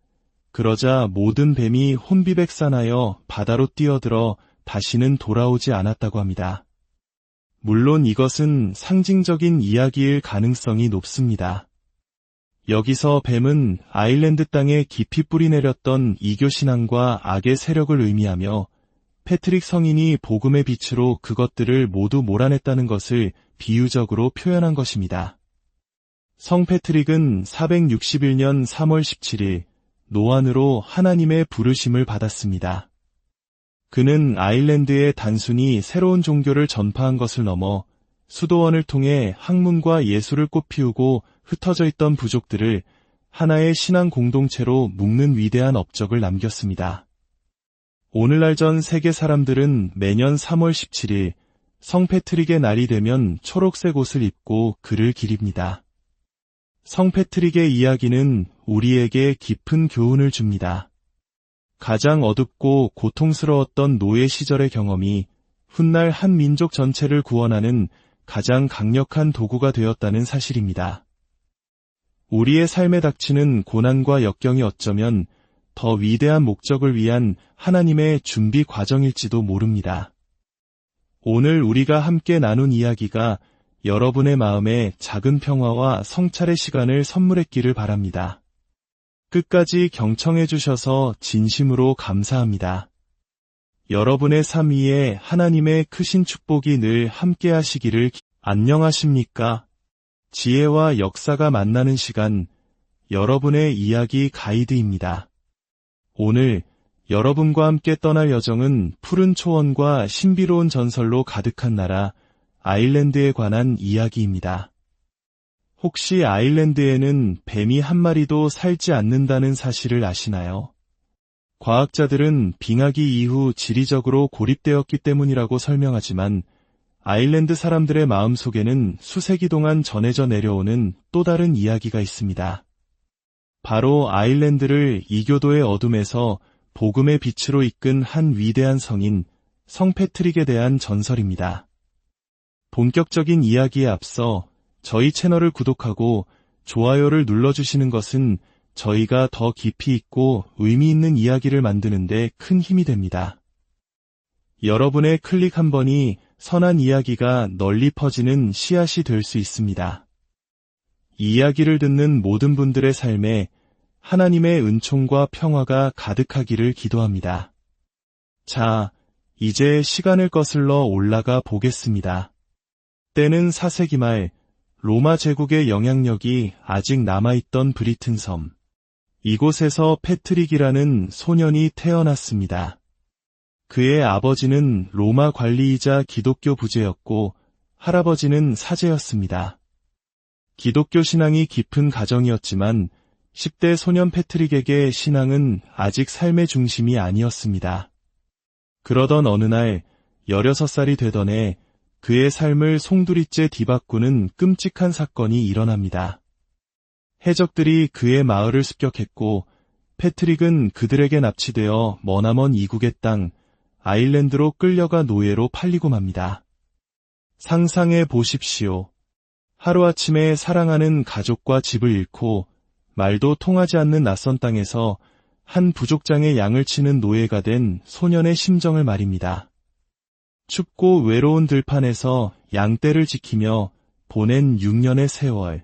그러자 모든 뱀이 혼비백산하여 바다로 뛰어들어 다시는 돌아오지 않았다고 합니다. 물론 이것은 상징적인 이야기일 가능성이 높습니다. 여기서 뱀은 아일랜드 땅에 깊이 뿌리내렸던 이교신앙과 악의 세력을 의미하며 패트릭 성인이 복음의 빛으로 그것들을 모두 몰아냈다는 것을 비유적으로 표현한 것입니다. 성 패트릭은 461년 3월 17일 노안으로 하나님의 부르심을 받았습니다. 그는 아일랜드에 단순히 새로운 종교를 전파한 것을 넘어 수도원을 통해 학문과 예술을 꽃피우고 흩어져 있던 부족들을 하나의 신앙 공동체로 묶는 위대한 업적을 남겼습니다. 오늘날 전 세계 사람들은 매년 3월 17일 성 패트릭의 날이 되면 초록색 옷을 입고 그를 기립니다. 성 패트릭의 이야기는 우리에게 깊은 교훈을 줍니다. 가장 어둡고 고통스러웠던 노예 시절의 경험이 훗날 한 민족 전체를 구원하는 가장 강력한 도구가 되었다는 사실입니다. 우리의 삶에 닥치는 고난과 역경이 어쩌면 더 위대한 목적을 위한 하나님의 준비 과정일지도 모릅니다. 오늘 우리가 함께 나눈 이야기가 여러분의 마음에 작은 평화와 성찰의 시간을 선물했기를 바랍니다. 끝까지 경청해 주셔서 진심으로 감사합니다. 여러분의 삶 위에 하나님의 크신 축복이 늘 함께 하시기를. 안녕하십니까? 지혜와 역사가 만나는 시간, 여러분의 이야기 가이드입니다. 오늘 여러분과 함께 떠날 여정은 푸른 초원과 신비로운 전설로 가득한 나라 아일랜드에 관한 이야기입니다. 혹시 아일랜드에는 뱀이 한 마리도 살지 않는다는 사실을 아시나요? 과학자들은 빙하기 이후 지리적으로 고립되었기 때문이라고 설명하지만 아일랜드 사람들의 마음속에는 수세기 동안 전해져 내려오는 또 다른 이야기가 있습니다. 바로 아일랜드를 이교도의 어둠에서 복음의 빛으로 이끈 한 위대한 성인 성 패트릭에 대한 전설입니다. 본격적인 이야기에 앞서 저희 채널을 구독하고 좋아요를 눌러주시는 것은 저희가 더 깊이 있고 의미 있는 이야기를 만드는 데 큰 힘이 됩니다. 여러분의 클릭 한 번이 선한 이야기가 널리 퍼지는 씨앗이 될 수 있습니다. 이 이야기를 듣는 모든 분들의 삶에 하나님의 은총과 평화가 가득하기를 기도합니다. 자, 이제 시간을 거슬러 올라가 보겠습니다. 때는 4세기 말 로마 제국의 영향력이 아직 남아있던 브리튼 섬. 이곳에서 패트릭이라는 소년이 태어났습니다. 그의 아버지는 로마 관리이자 기독교 부제였고 할아버지는 사제였습니다. 기독교 신앙이 깊은 가정이었지만 10대 소년 패트릭에게 신앙은 아직 삶의 중심이 아니었습니다. 그러던 어느 날 16살이 되던 해 그의 삶을 송두리째 뒤바꾸는 끔찍한 사건이 일어납니다. 해적들이 그의 마을을 습격했고 패트릭은 그들에게 납치되어 머나먼 이국의 땅 아일랜드로 끌려가 노예로 팔리고 맙니다. 상상해 보십시오. 하루아침에 사랑하는 가족과 집을 잃고 말도 통하지 않는 낯선 땅에서 한 부족장의 양을 치는 노예가 된 소년의 심정을 말입니다. 춥고 외로운 들판에서 양떼를 지키며 보낸 6년의 세월.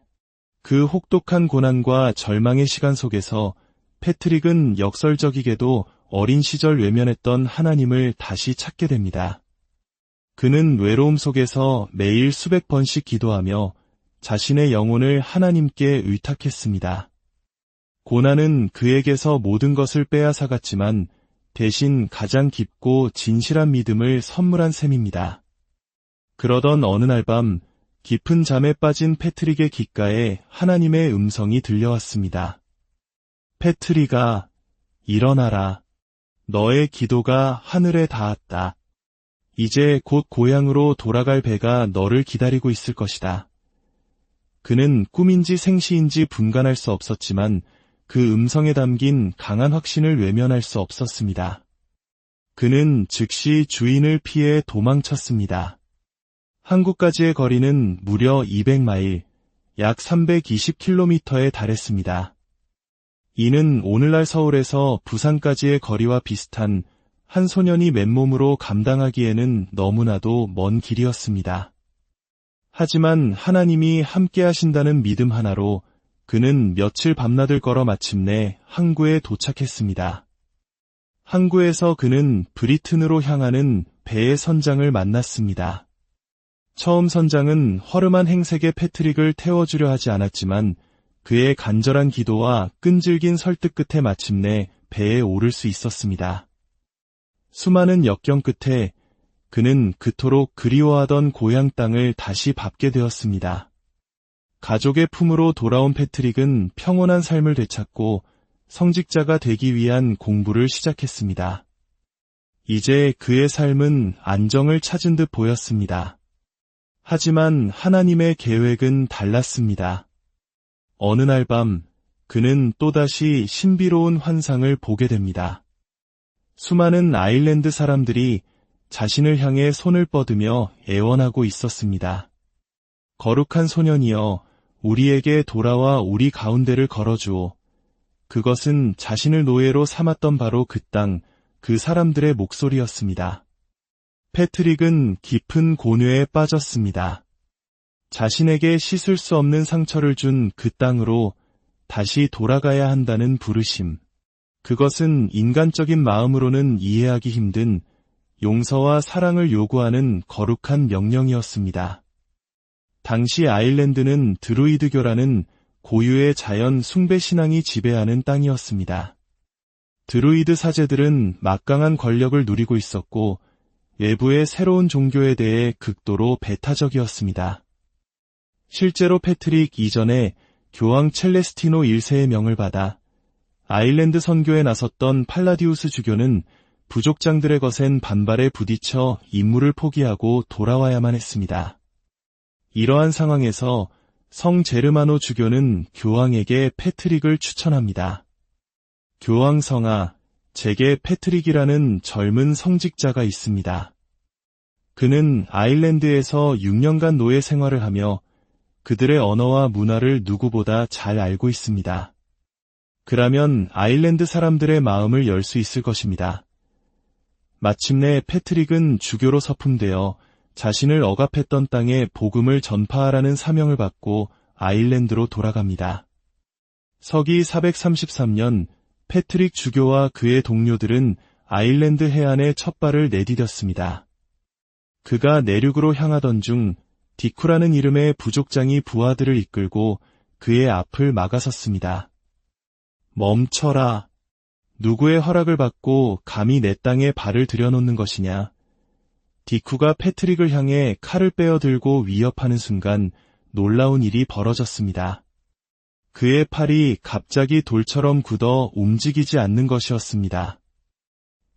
그 혹독한 고난과 절망의 시간 속에서 패트릭은 역설적이게도 어린 시절 외면했던 하나님을 다시 찾게 됩니다. 그는 외로움 속에서 매일 수백 번씩 기도하며 자신의 영혼을 하나님께 의탁했습니다. 고난은 그에게서 모든 것을 빼앗아갔지만 대신 가장 깊고 진실한 믿음을 선물한 셈입니다. 그러던 어느 날 밤 깊은 잠에 빠진 패트릭의 귓가에 하나님의 음성이 들려왔습니다. 패트릭아, 일어나라. 너의 기도가 하늘에 닿았다. 이제 곧 고향으로 돌아갈 배가 너를 기다리고 있을 것이다. 그는 꿈인지 생시인지 분간할 수 없었지만 그 음성에 담긴 강한 확신을 외면할 수 없었습니다. 그는 즉시 주인을 피해 도망쳤습니다. 항구까지의 거리는 무려 200마일, 약 320km에 달했습니다. 이는 오늘날 서울에서 부산까지의 거리와 비슷한 한 소년이 맨몸으로 감당하기에는 너무나도 먼 길이었습니다. 하지만 하나님이 함께 하신다는 믿음 하나로 그는 며칠 밤낮을 걸어 마침내 항구에 도착했습니다. 항구에서 그는 브리튼으로 향하는 배의 선장을 만났습니다. 처음 선장은 허름한 행색의 패트릭을 태워주려 하지 않았지만 그의 간절한 기도와 끈질긴 설득 끝에 마침내 배에 오를 수 있었습니다. 수많은 역경 끝에 그는 그토록 그리워하던 고향 땅을 다시 밟게 되었습니다. 가족의 품으로 돌아온 패트릭은 평온한 삶을 되찾고 성직자가 되기 위한 공부를 시작했습니다. 이제 그의 삶은 안정을 찾은 듯 보였습니다. 하지만 하나님의 계획은 달랐습니다. 어느 날 밤 그는 또다시 신비로운 환상을 보게 됩니다. 수많은 아일랜드 사람들이 자신을 향해 손을 뻗으며 애원하고 있었습니다. 거룩한 소년이여, 우리에게 돌아와 우리 가운데를 걸어주오. 그것은 자신을 노예로 삼았던 바로 그 땅, 그 사람들의 목소리였습니다. 패트릭은 깊은 고뇌에 빠졌습니다. 자신에게 씻을 수 없는 상처를 준 그 땅으로 다시 돌아가야 한다는 부르심. 그것은 인간적인 마음으로는 이해하기 힘든 용서와 사랑을 요구하는 거룩한 명령이었습니다. 당시 아일랜드는 드루이드교라는 고유의 자연 숭배 신앙이 지배하는 땅이었습니다. 드루이드 사제들은 막강한 권력을 누리고 있었고 외부의 새로운 종교에 대해 극도로 배타적이었습니다. 실제로 패트릭 이전에 교황 첼레스티노 1세의 명을 받아 아일랜드 선교에 나섰던 팔라디우스 주교는 부족장들의 거센 반발에 부딪혀 임무를 포기하고 돌아와야만 했습니다. 이러한 상황에서 성 제르마노 주교는 교황에게 패트릭을 추천합니다. 교황 성아, 제게 패트릭이라는 젊은 성직자가 있습니다. 그는 아일랜드에서 6년간 노예 생활을 하며 그들의 언어와 문화를 누구보다 잘 알고 있습니다. 그라면 아일랜드 사람들의 마음을 열 수 있을 것입니다. 마침내 패트릭은 주교로 서품되어 자신을 억압했던 땅에 복음을 전파하라는 사명을 받고 아일랜드로 돌아갑니다. 서기 433년 패트릭 주교와 그의 동료들은 아일랜드 해안에 첫 발을 내디뎠습니다. 그가 내륙으로 향하던 중 디쿠라는 이름의 부족장이 부하들을 이끌고 그의 앞을 막아섰습니다. 멈춰라. 누구의 허락을 받고 감히 내 땅에 발을 들여놓는 것이냐. 디쿠가 패트릭을 향해 칼을 빼어들고 위협하는 순간 놀라운 일이 벌어졌습니다. 그의 팔이 갑자기 돌처럼 굳어 움직이지 않는 것이었습니다.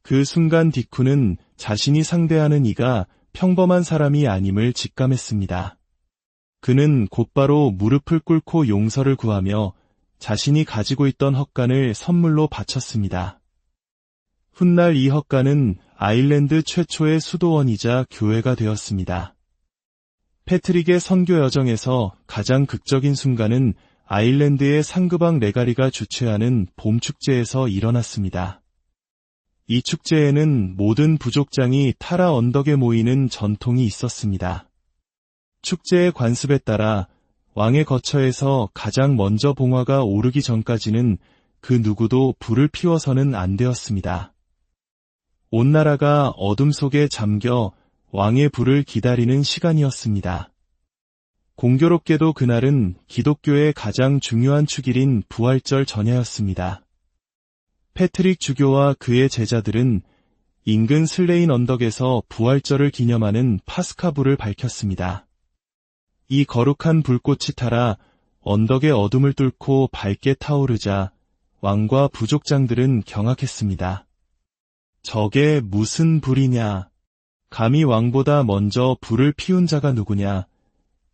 그 순간 디쿠는 자신이 상대하는 이가 평범한 사람이 아님을 직감했습니다. 그는 곧바로 무릎을 꿇고 용서를 구하며 자신이 가지고 있던 헛간을 선물로 바쳤습니다. 훗날 이 헛간은 아일랜드 최초의 수도원이자 교회가 되었습니다. 패트릭의 선교 여정에서 가장 극적인 순간은 아일랜드의 상그방 레가리가 주최하는 봄축제에서 일어났습니다. 이 축제에는 모든 부족장이 타라 언덕에 모이는 전통이 있었습니다. 축제의 관습에 따라 왕의 거처에서 가장 먼저 봉화가 오르기 전까지는 그 누구도 불을 피워서는 안 되었습니다. 온 나라가 어둠 속에 잠겨 왕의 불을 기다리는 시간이었습니다. 공교롭게도 그날은 기독교의 가장 중요한 축일인 부활절 전야였습니다. 패트릭 주교와 그의 제자들은 인근 슬레인 언덕에서 부활절을 기념하는 파스카불을 밝혔습니다. 이 거룩한 불꽃이 타라 언덕의 어둠을 뚫고 밝게 타오르자 왕과 부족장들은 경악했습니다. 저게 무슨 불이냐? 감히 왕보다 먼저 불을 피운 자가 누구냐?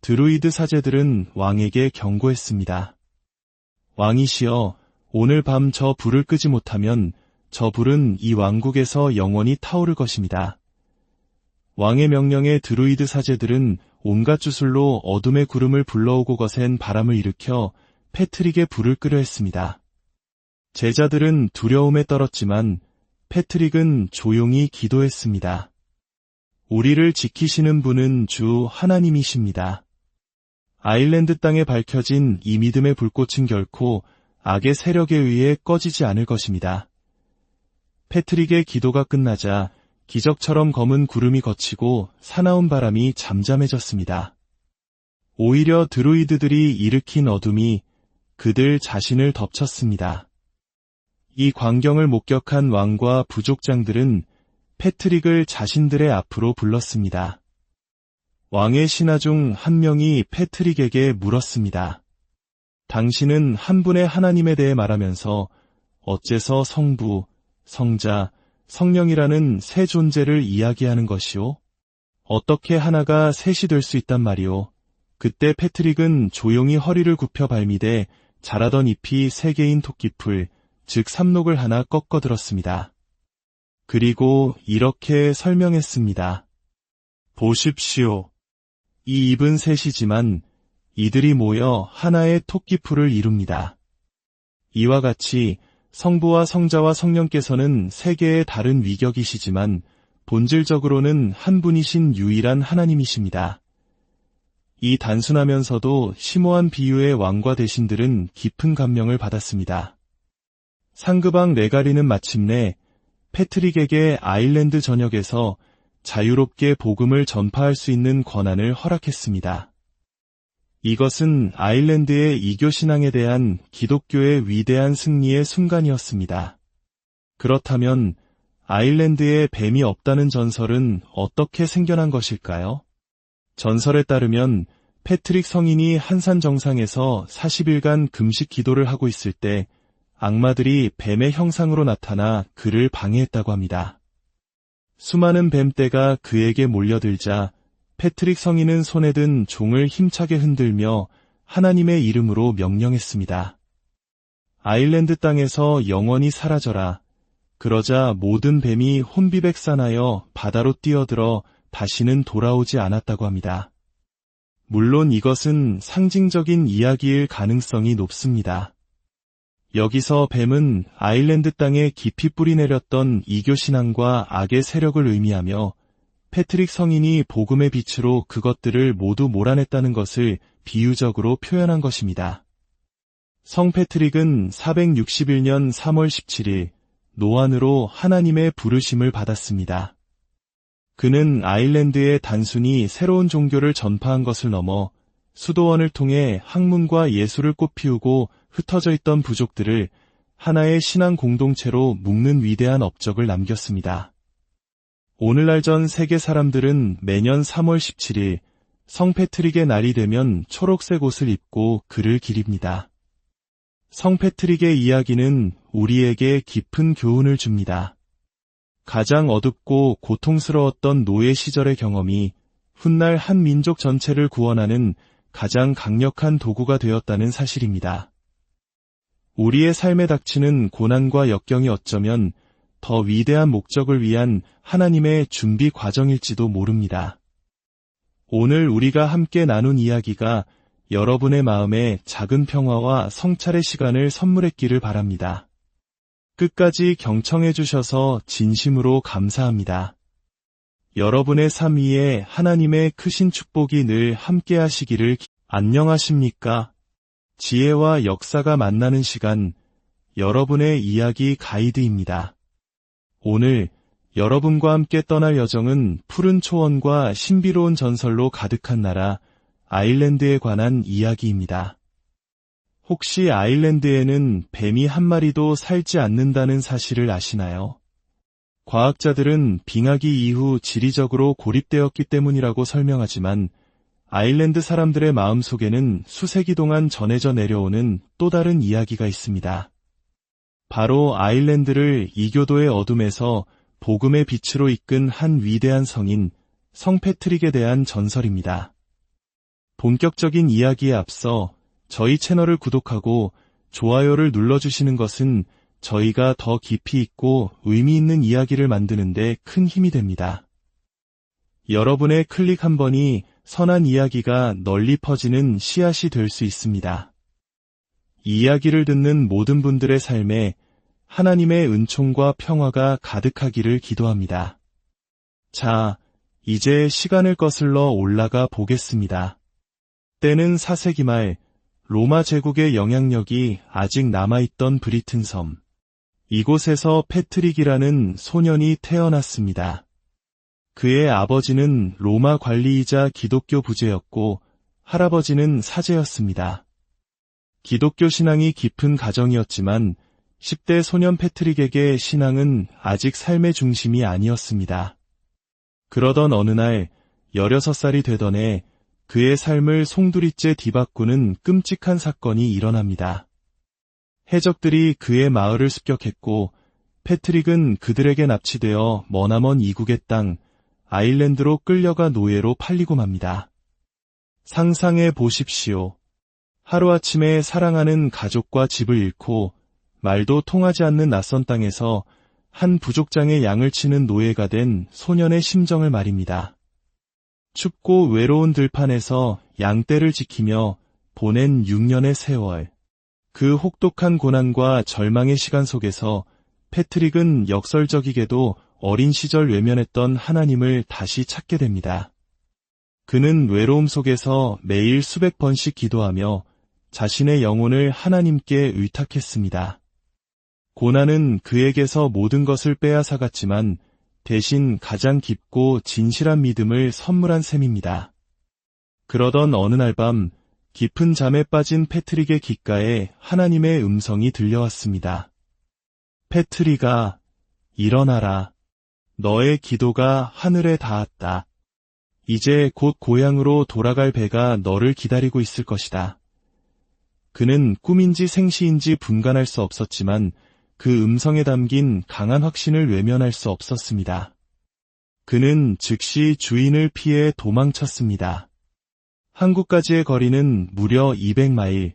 드루이드 사제들은 왕에게 경고했습니다. 왕이시여, 오늘 밤 저 불을 끄지 못하면 저 불은 이 왕국에서 영원히 타오를 것입니다. 왕의 명령에 드루이드 사제들은 온갖 주술로 어둠의 구름을 불러오고 거센 바람을 일으켜 패트릭의 불을 끄려 했습니다. 제자들은 두려움에 떨었지만 패트릭은 조용히 기도했습니다. 우리를 지키시는 분은 주 하나님이십니다. 아일랜드 땅에 밝혀진 이 믿음의 불꽃은 결코 악의 세력에 의해 꺼지지 않을 것입니다. 패트릭의 기도가 끝나자 기적처럼 검은 구름이 걷히고 사나운 바람이 잠잠해졌습니다. 오히려 드루이드들이 일으킨 어둠이 그들 자신을 덮쳤습니다. 이 광경을 목격한 왕과 부족장들은 패트릭을 자신들의 앞으로 불렀습니다. 왕의 신하 중 한 명이 패트릭에게 물었습니다. 당신은 한 분의 하나님에 대해 말하면서 어째서 성부, 성자, 성령이라는 세 존재를 이야기하는 것이오? 어떻게 하나가 셋이 될 수 있단 말이오? 그때 패트릭은 조용히 허리를 굽혀 발미대 자라던 잎이 세 개인 토끼풀, 즉 삽록을 하나 꺾어 들었습니다. 그리고 이렇게 설명했습니다. 보십시오. 이 잎은 셋이지만 이들이 모여 하나의 토끼풀을 이룹니다. 이와 같이 성부와 성자와 성령께서는 세 개의 다른 위격이시지만 본질적으로는 한 분이신 유일한 하나님이십니다. 이 단순하면서도 심오한 비유의 왕과 대신들은 깊은 감명을 받았습니다. 상급왕 네가리는 마침내 패트릭에게 아일랜드 전역에서 자유롭게 복음을 전파할 수 있는 권한을 허락했습니다. 이것은 아일랜드의 이교 신앙에 대한 기독교의 위대한 승리의 순간이었습니다. 그렇다면 아일랜드에 뱀이 없다는 전설은 어떻게 생겨난 것일까요? 전설에 따르면 패트릭 성인이 한산 정상에서 40일간 금식 기도를 하고 있을 때 악마들이 뱀의 형상으로 나타나 그를 방해했다고 합니다. 수많은 뱀떼가 그에게 몰려들자 패트릭 성인은 손에 든 종을 힘차게 흔들며 하나님의 이름으로 명령했습니다. 아일랜드 땅에서 영원히 사라져라. 그러자 모든 뱀이 혼비백산하여 바다로 뛰어들어 다시는 돌아오지 않았다고 합니다. 물론 이것은 상징적인 이야기일 가능성이 높습니다. 여기서 뱀은 아일랜드 땅에 깊이 뿌리내렸던 이교 신앙과 악의 세력을 의미하며 패트릭 성인이 복음의 빛으로 그것들을 모두 몰아냈다는 것을 비유적으로 표현한 것입니다. 성 패트릭은 461년 3월 17일 노안으로 하나님의 부르심을 받았습니다. 그는 아일랜드에 단순히 새로운 종교를 전파한 것을 넘어 수도원을 통해 학문과 예술을 꽃피우고 흩어져 있던 부족들을 하나의 신앙 공동체로 묶는 위대한 업적을 남겼습니다. 오늘날 전 세계 사람들은 매년 3월 17일 성 패트릭의 날이 되면 초록색 옷을 입고 그를 기립니다. 성 패트릭의 이야기는 우리에게 깊은 교훈을 줍니다. 가장 어둡고 고통스러웠던 노예 시절의 경험이 훗날 한 민족 전체를 구원하는 가장 강력한 도구가 되었다는 사실입니다. 우리의 삶에 닥치는 고난과 역경이 어쩌면 더 위대한 목적을 위한 하나님의 준비 과정일지도 모릅니다. 오늘 우리가 함께 나눈 이야기가 여러분의 마음에 작은 평화와 성찰의 시간을 선물했기를 바랍니다. 끝까지 경청해 주셔서 진심으로 감사합니다. 여러분의 삶 위에 하나님의 크신 축복이 늘 함께 하시기를. 안녕하십니까? 지혜와 역사가 만나는 시간, 여러분의 이야기 가이드입니다. 오늘 여러분과 함께 떠날 여정은 푸른 초원과 신비로운 전설로 가득한 나라 아일랜드에 관한 이야기입니다. 혹시 아일랜드에는 뱀이 한 마리도 살지 않는다는 사실을 아시나요? 과학자들은 빙하기 이후 지리적으로 고립되었기 때문이라고 설명하지만 아일랜드 사람들의 마음속에는 수세기 동안 전해져 내려오는 또 다른 이야기가 있습니다. 바로 아일랜드를 이교도의 어둠에서 복음의 빛으로 이끈 한 위대한 성인 성 패트릭에 대한 전설입니다. 본격적인 이야기에 앞서 저희 채널을 구독하고 좋아요를 눌러주시는 것은 저희가 더 깊이 있고 의미 있는 이야기를 만드는데 큰 힘이 됩니다. 여러분의 클릭 한 번이 선한 이야기가 널리 퍼지는 씨앗이 될 수 있습니다. 이 이야기를 듣는 모든 분들의 삶에 하나님의 은총과 평화가 가득하기를 기도합니다. 자, 이제 시간을 거슬러 올라가 보겠습니다. 때는 4세기 말 로마 제국의 영향력이 아직 남아있던 브리튼 섬. 이곳에서 패트릭이라는 소년이 태어났습니다. 그의 아버지는 로마 관리이자 기독교 부제였고 할아버지는 사제였습니다. 기독교 신앙이 깊은 가정이었지만 10대 소년 패트릭에게 신앙은 아직 삶의 중심이 아니었습니다. 그러던 어느 날 16살이 되던 해 그의 삶을 송두리째 뒤바꾸는 끔찍한 사건이 일어납니다. 해적들이 그의 마을을 습격했고 패트릭은 그들에게 납치되어 머나먼 이국의 땅 아일랜드로 끌려가 노예로 팔리고 맙니다. 상상해 보십시오. 하루아침에 사랑하는 가족과 집을 잃고 말도 통하지 않는 낯선 땅에서 한 부족장의 양을 치는 노예가 된 소년의 심정을 말입니다. 춥고 외로운 들판에서 양떼를 지키며 보낸 6년의 세월. 그 혹독한 고난과 절망의 시간 속에서 패트릭은 역설적이게도 어린 시절 외면했던 하나님을 다시 찾게 됩니다. 그는 외로움 속에서 매일 수백 번씩 기도하며 자신의 영혼을 하나님께 의탁했습니다. 고난은 그에게서 모든 것을 빼앗아갔지만 대신 가장 깊고 진실한 믿음을 선물한 셈입니다. 그러던 어느 날 밤 깊은 잠에 빠진 패트릭의 귓가에 하나님의 음성이 들려왔습니다. 패트릭아, 일어나라. 너의 기도가 하늘에 닿았다. 이제 곧 고향으로 돌아갈 배가 너를 기다리고 있을 것이다. 그는 꿈인지 생시인지 분간할 수 없었지만 그 음성에 담긴 강한 확신을 외면할 수 없었습니다. 그는 즉시 주인을 피해 도망쳤습니다. 한국까지의 거리는 무려 200마일,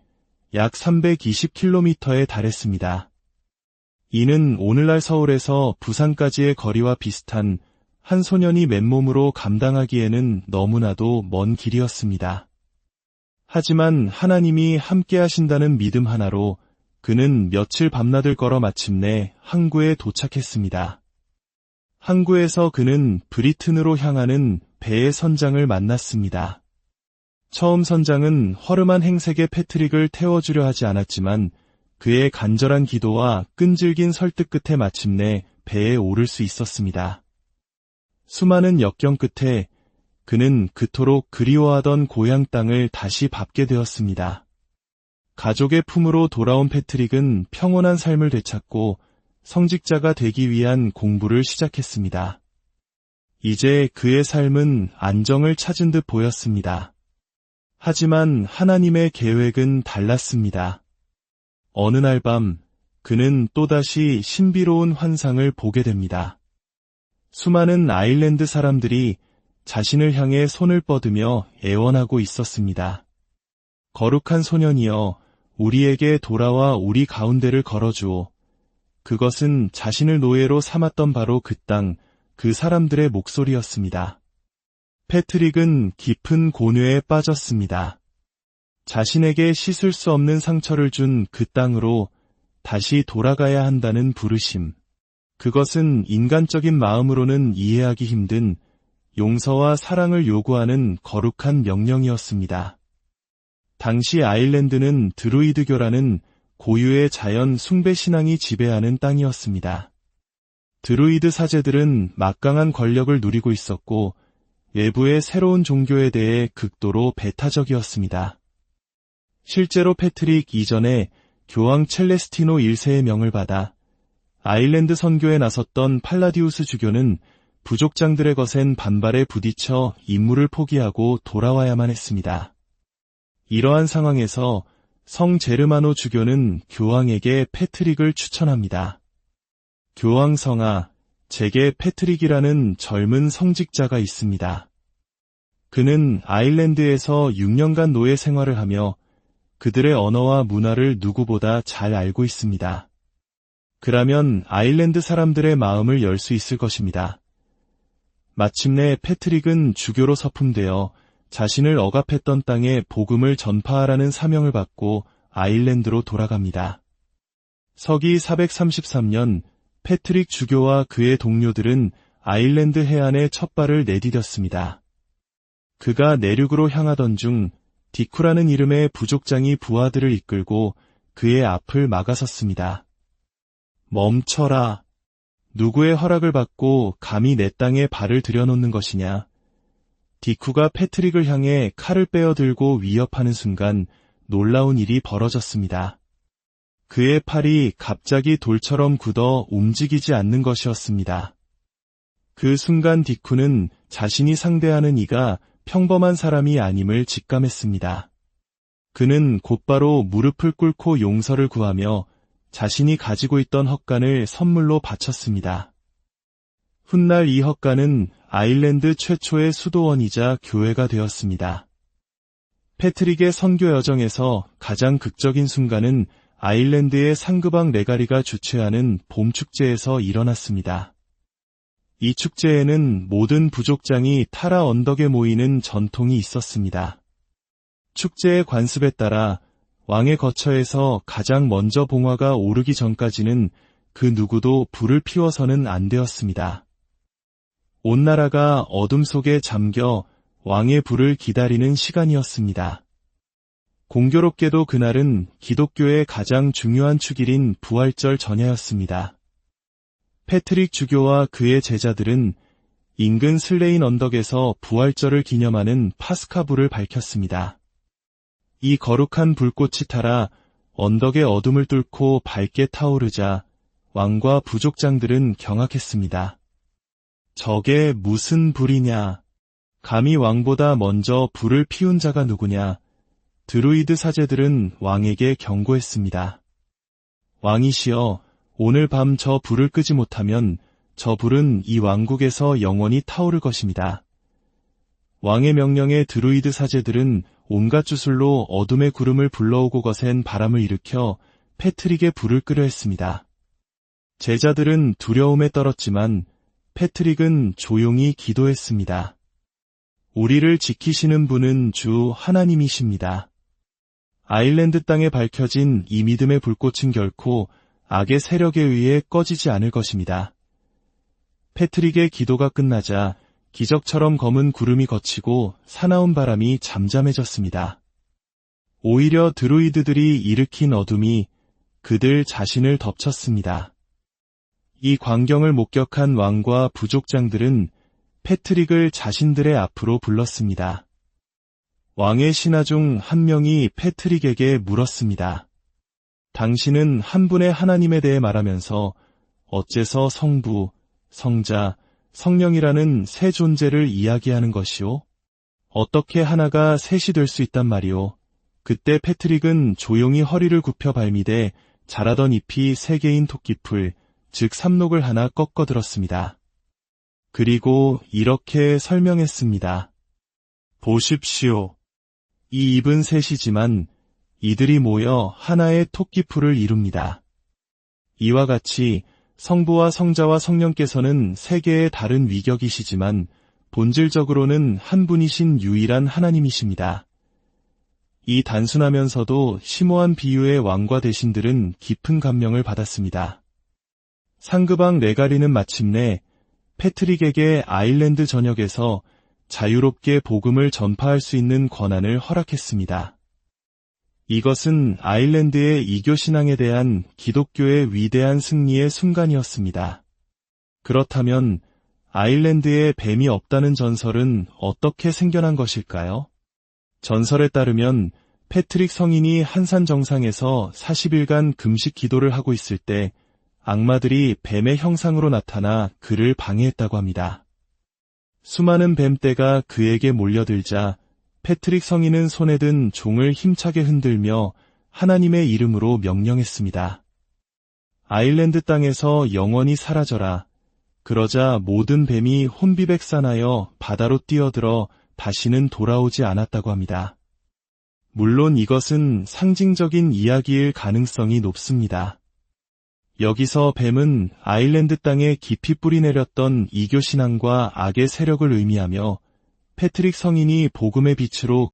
약 320km에 달했습니다. 이는 오늘날 서울에서 부산까지의 거리와 비슷한 한 소년이 맨몸으로 감당하기에는 너무나도 먼 길이었습니다. 하지만 하나님이 함께 하신다는 믿음 하나로 그는 며칠 밤낮을 걸어 마침내 항구에 도착했습니다. 항구에서 그는 브리튼으로 향하는 배의 선장을 만났습니다. 처음 선장은 허름한 행색의 패트릭을 태워주려 하지 않았지만 그의 간절한 기도와 끈질긴 설득 끝에 마침내 배에 오를 수 있었습니다. 수많은 역경 끝에 그는 그토록 그리워하던 고향 땅을 다시 밟게 되었습니다. 가족의 품으로 돌아온 패트릭은 평온한 삶을 되찾고 성직자가 되기 위한 공부를 시작했습니다. 이제 그의 삶은 안정을 찾은 듯 보였습니다. 하지만 하나님의 계획은 달랐습니다. 어느 날 밤 그는 또다시 신비로운 환상을 보게 됩니다. 수많은 아일랜드 사람들이 자신을 향해 손을 뻗으며 애원하고 있었습니다. 거룩한 소년이여, 우리에게 돌아와 우리 가운데를 걸어주오. 그것은 자신을 노예로 삼았던 바로 그 땅, 그 사람들의 목소리였습니다. 패트릭은 깊은 곤뇌에 빠졌습니다. 자신에게 씻을 수 없는 상처를 준 그 땅으로 다시 돌아가야 한다는 부르심. 그것은 인간적인 마음으로는 이해하기 힘든 용서와 사랑을 요구하는 거룩한 명령이었습니다. 당시 아일랜드는 드루이드교라는 고유의 자연 숭배 신앙이 지배하는 땅이었습니다. 드루이드 사제들은 막강한 권력을 누리고 있었고 외부의 새로운 종교에 대해 극도로 배타적이었습니다. 실제로 패트릭 이전에 교황 첼레스티노 1세의 명을 받아 아일랜드 선교에 나섰던 팔라디우스 주교는 부족장들의 거센 반발에 부딪혀 임무를 포기하고 돌아와야만 했습니다. 이러한 상황에서 성 제르마노 주교는 교황에게 패트릭을 추천합니다. 교황 성아, 제게 패트릭이라는 젊은 성직자가 있습니다. 그는 아일랜드에서 6년간 노예 생활을 하며 그들의 언어와 문화를 누구보다 잘 알고 있습니다. 그러면 아일랜드 사람들의 마음을 열 수 있을 것입니다. 마침내 패트릭은 주교로 서품되어 자신을 억압했던 땅에 복음을 전파하라는 사명을 받고 아일랜드로 돌아갑니다. 서기 433년 패트릭 주교와 그의 동료들은 아일랜드 해안에 첫 발을 내디뎠습니다. 그가 내륙으로 향하던 중 디쿠라는 이름의 부족장이 부하들을 이끌고 그의 앞을 막아섰습니다. 멈춰라. 누구의 허락을 받고 감히 내 땅에 발을 들여놓는 것이냐. 디쿠가 패트릭을 향해 칼을 빼어들고 위협하는 순간 놀라운 일이 벌어졌습니다. 그의 팔이 갑자기 돌처럼 굳어 움직이지 않는 것이었습니다. 그 순간 디쿠는 자신이 상대하는 이가 평범한 사람이 아님을 직감했습니다. 그는 곧바로 무릎을 꿇고 용서를 구하며 자신이 가지고 있던 헛간을 선물로 바쳤습니다. 훗날 이 헛간은 아일랜드 최초의 수도원이자 교회가 되었습니다. 패트릭의 선교 여정에서 가장 극적인 순간은 아일랜드의 상그방 레가리가 주최하는 봄축제에서 일어났습니다. 이 축제에는 모든 부족장이 타라 언덕에 모이는 전통이 있었습니다. 축제의 관습에 따라 왕의 거처에서 가장 먼저 봉화가 오르기 전까지는 그 누구도 불을 피워서는 안 되었습니다. 온 나라가 어둠 속에 잠겨 왕의 불을 기다리는 시간이었습니다. 공교롭게도 그날은 기독교의 가장 중요한 축일인 부활절 전야였습니다. 패트릭 주교와 그의 제자들은 인근 슬레인 언덕에서 부활절을 기념하는 파스카불을 밝혔습니다. 이 거룩한 불꽃이 타라 언덕의 어둠을 뚫고 밝게 타오르자 왕과 부족장들은 경악했습니다. 저게 무슨 불이냐? 감히 왕보다 먼저 불을 피운 자가 누구냐? 드루이드 사제들은 왕에게 경고했습니다. 왕이시여, 오늘 밤 저 불을 끄지 못하면 저 불은 이 왕국에서 영원히 타오를 것입니다. 왕의 명령에 드루이드 사제들은 온갖 주술로 어둠의 구름을 불러오고 거센 바람을 일으켜 패트릭의 불을 끄려 했습니다. 제자들은 두려움에 떨었지만 패트릭은 조용히 기도했습니다. 우리를 지키시는 분은 주 하나님이십니다. 아일랜드 땅에 밝혀진 이 믿음의 불꽃은 결코 악의 세력에 의해 꺼지지 않을 것입니다. 패트릭의 기도가 끝나자 기적처럼 검은 구름이 걷히고 사나운 바람이 잠잠해졌습니다. 오히려 드루이드들이 일으킨 어둠이 그들 자신을 덮쳤습니다. 이 광경을 목격한 왕과 부족장들은 패트릭을 자신들의 앞으로 불렀습니다. 왕의 신하 중 한 명이 패트릭에게 물었습니다. 당신은 한 분의 하나님에 대해 말하면서 어째서 성부, 성자, 성령이라는 세 존재를 이야기하는 것이오? 어떻게 하나가 셋이 될 수 있단 말이오? 그때 패트릭은 조용히 허리를 굽혀 발미대 자라던 잎이 세 개인 토끼풀, 즉 삽록을 하나 꺾어 들었습니다. 그리고 이렇게 설명했습니다. 보십시오. 이 잎은 셋이지만 이들이 모여 하나의 토끼풀을 이룹니다. 이와 같이 성부와 성자와 성령께서는 세 개의 다른 위격이시지만 본질적으로는 한 분이신 유일한 하나님이십니다. 이 단순하면서도 심오한 비유의 왕과 대신들은 깊은 감명을 받았습니다. 상그방 레가리는 마침내 패트릭에게 아일랜드 전역에서 자유롭게 복음을 전파할 수 있는 권한을 허락했습니다. 이것은 아일랜드의 이교 신앙에 대한 기독교의 위대한 승리의 순간이었습니다. 그렇다면 아일랜드에 뱀이 없다는 전설은 어떻게 생겨난 것일까요? 전설에 따르면 패트릭 성인이 한산 정상에서 40일간 금식 기도를 하고 있을 때 악마들이 뱀의 형상으로 나타나 그를 방해했다고 합니다. 수많은 뱀떼가 그에게 몰려들자 패트릭 성인은 손에 든 종을 힘차게 흔들며 하나님의 이름으로 명령했습니다. 아일랜드 땅에서 영원히 사라져라. 그러자 모든 뱀이 혼비백산하여 바다로 뛰어들어 다시는 돌아오지 않았다고 합니다. 물론 이것은 상징적인 이야기일 가능성이 높습니다. 여기서 뱀은 아일랜드 땅에 깊이 뿌리내렸던 이교 신앙과 악의 세력을 의미하며 패트릭 성인이 복음의 빛으로